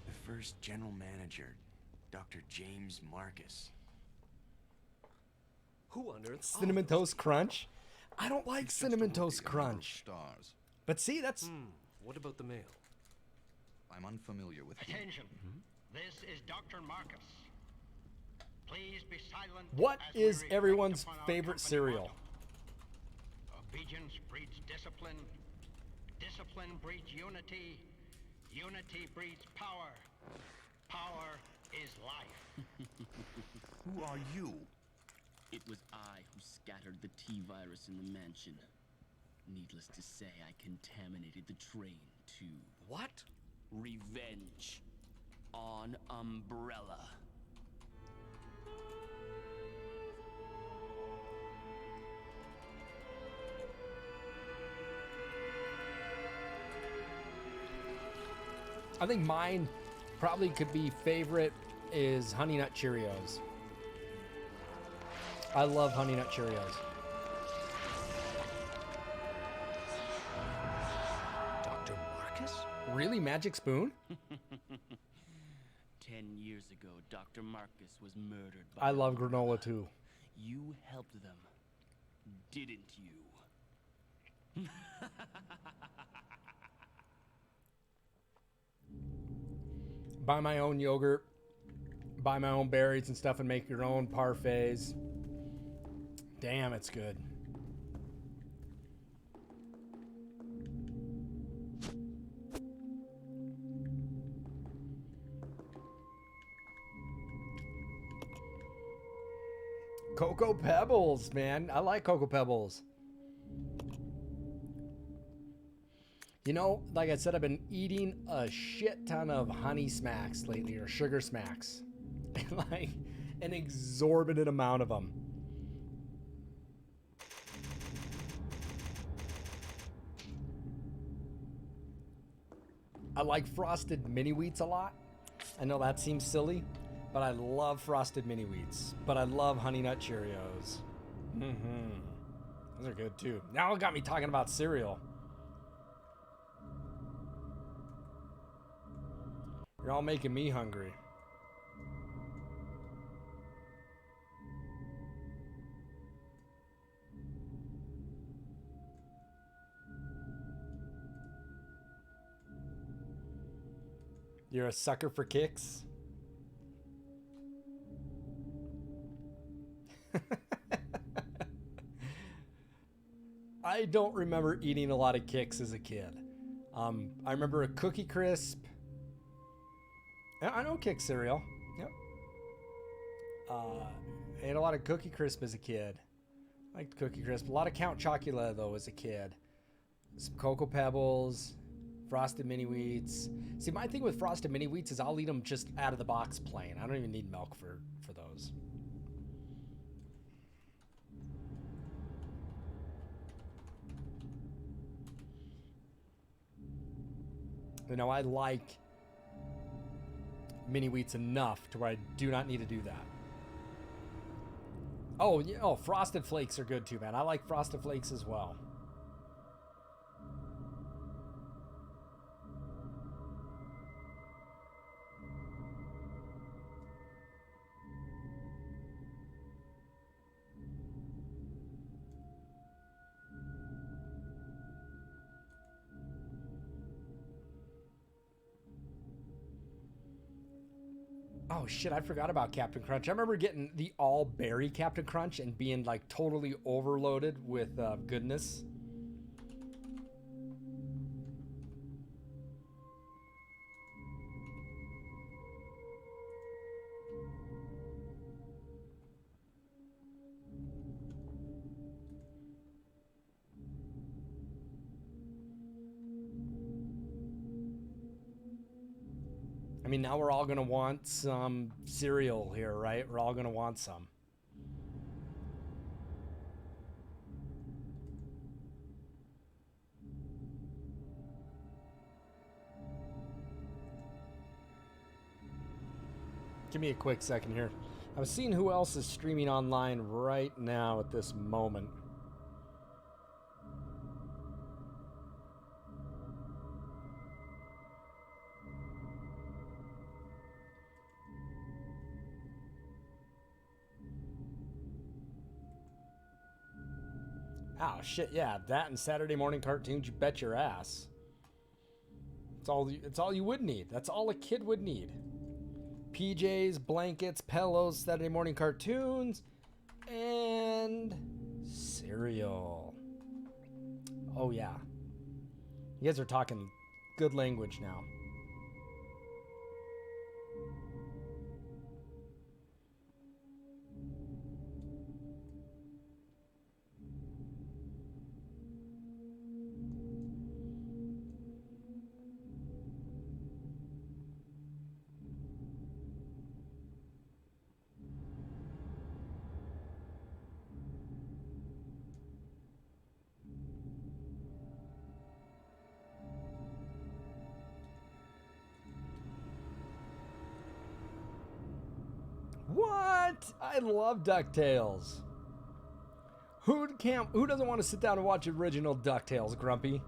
The first general manager, Dr. James Marcus. Who on earth? Cinnamon Toast Crunch? I don't like Cinnamon Toast Crunch. Stars. But see, that's... What about the mail? I'm unfamiliar with him. Attention. This is Dr. Marcus. Please be silent. What as we is reflect everyone's upon our favorite company cereal? motto. Obedience breeds discipline. Discipline breeds unity. Unity breeds power. Power is life. Who are you? It was I who scattered the T-virus in the mansion. Needless to say, I contaminated the train too. What? Revenge. On Umbrella. I think mine probably could be favorite is Honey Nut Cheerios. I love Honey Nut Cheerios. Dr. Marcus? Really? Magic Spoon? 10 years ago, Dr. Marcus was murdered by... I love granola too. You helped them, didn't you? Buy my own yogurt, buy my own berries and stuff, and make your own parfaits. Damn, it's good. Cocoa Pebbles, man. I like Cocoa Pebbles. You know, like I said, I've been eating a shit ton of Honey Smacks lately, or Sugar Smacks. Like, an exorbitant amount of them. I like Frosted Mini Wheats a lot. I know that seems silly, but I love Frosted Mini Wheats. But I love Honey Nut Cheerios. Those are good too. Now it got me talking about cereal. You're all making me hungry. You're a sucker for kicks? I don't remember eating a lot of kicks as a kid. I remember a Cookie Crisp. I know Kick cereal. Yep. I ate a lot of Cookie Crisp as a kid. I liked Cookie Crisp. A lot of Count Chocula though as a kid. Some Cocoa Pebbles, Frosted Mini Wheats. See, my thing with Frosted Mini Wheats is I'll eat them just out of the box plain. I don't even need milk for those. You know, I like Mini Wheats enough to where I do not need to do that. Oh, yeah, oh, Frosted Flakes are good too, man. I like Frosted Flakes as well. Oh shit, I forgot about Captain Crunch. I remember getting the all berry Captain Crunch and being like totally overloaded with goodness. I mean, now we're all gonna want some cereal here, right? We're all gonna want some. Give me a quick second here. I was seeing who else is streaming online right now at this moment. Oh shit, yeah, that and Saturday morning cartoons, you bet your ass. It's all you would need. That's all a kid would need. PJs, blankets, pillows, Saturday morning cartoons, and cereal. Oh yeah. You guys are talking good language now. What? I love DuckTales. Who doesn't want to sit down and watch original DuckTales, Grumpy?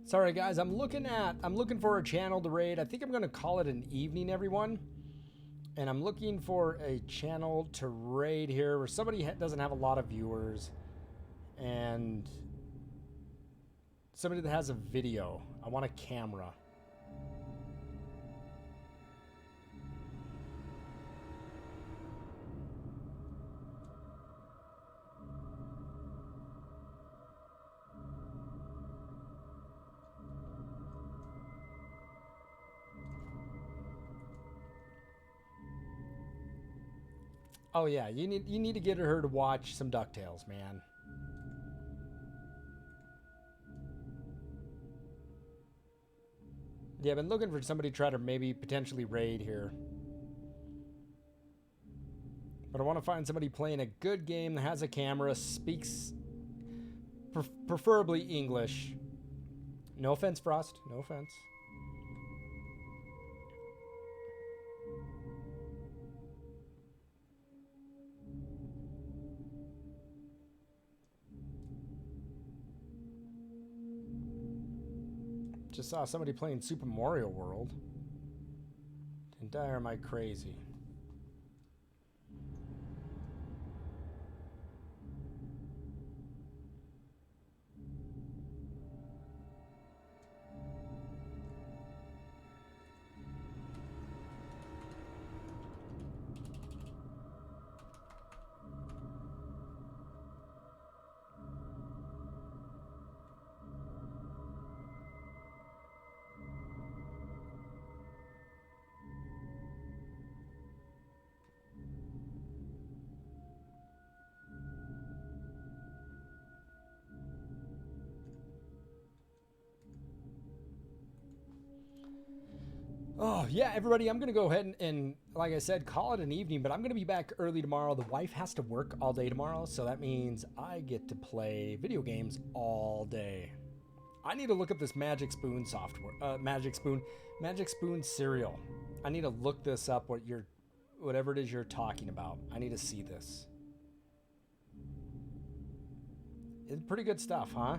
Sorry guys, I'm looking for a channel to raid. I think I'm gonna call it an evening, everyone. And I'm looking for a channel to raid here where somebody doesn't have a lot of viewers and somebody that has a video. I want a camera. Oh yeah, you need to get her to watch some DuckTales, man. Yeah, I've been looking for somebody to try to maybe potentially raid here. But I want to find somebody playing a good game that has a camera, speaks preferably English. No offense, Frost. No offense. Just saw somebody playing Super Mario World. And dire am I crazy. Oh, yeah, everybody, I'm going to go ahead and, like I said, call it an evening, but I'm going to be back early tomorrow. The wife has to work all day tomorrow, so that means I get to play video games all day. I need to look up this Magic Spoon software, Magic Spoon cereal. I need to look this up, whatever it is you're talking about. I need to see this. It's pretty good stuff, huh?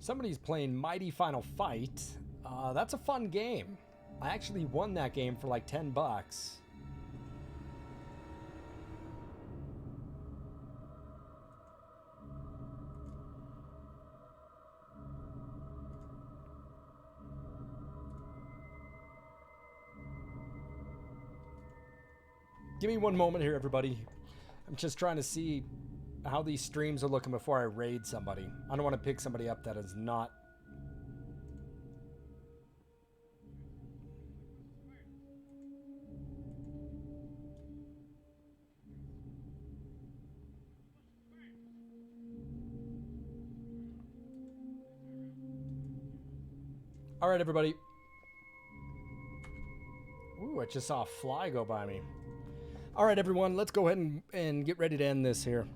Somebody's playing Mighty Final Fight. That's a fun game. I actually won that game for like 10 bucks. Give me one moment here, everybody. I'm just trying to see how these streams are looking before I raid somebody. I don't want to pick somebody up that is not. All right, everybody. Ooh, I just saw a fly go by me. All right, everyone, let's go ahead and get ready to end this here.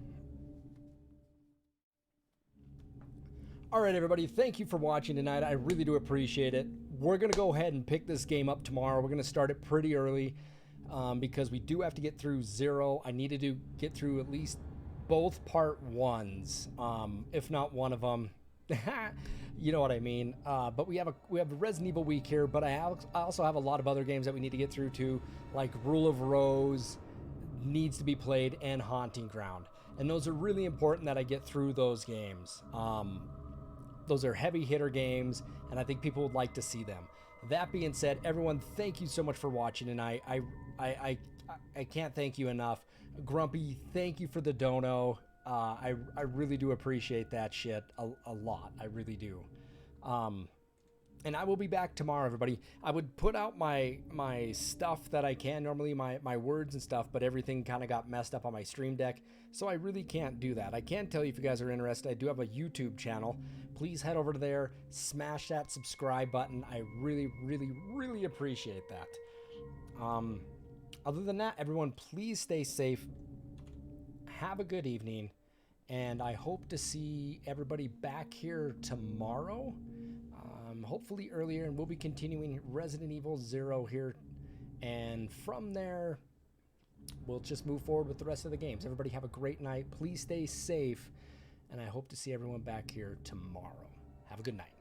All right, everybody, thank you for watching tonight. I really do appreciate it. We're going to go ahead and pick this game up tomorrow. We're going to start it pretty early because we do have to get through 0. I needed to get through at least both part 1s, if not one of them. You know what I mean. But we have a Resident Evil week here, but I also have a lot of other games that we need to get through too, like Rule of Rose needs to be played and Haunting Ground. And those are really important that I get through those games. Those are heavy hitter games, and I think people would like to see them. That being said, everyone, thank you so much for watching tonight. I can't thank you enough. Grumpy, thank you for the dono. I really do appreciate that shit a lot. I really do. And I will be back tomorrow, everybody. I would put out my stuff that I can normally, my words and stuff, but everything kind of got messed up on my stream deck, so I really can't do that. I can tell you if you guys are interested, I do have a YouTube channel. Please head over to there, smash that subscribe button. I really, really, really appreciate that. Other than that, everyone, please stay safe. Have a good evening, and I hope to see everybody back here tomorrow. Hopefully earlier, and we'll be continuing Resident Evil 0 here, and from there we'll just move forward with the rest of the games. Everybody have a great night. Please stay safe, and I hope to see everyone back here tomorrow. Have a good night.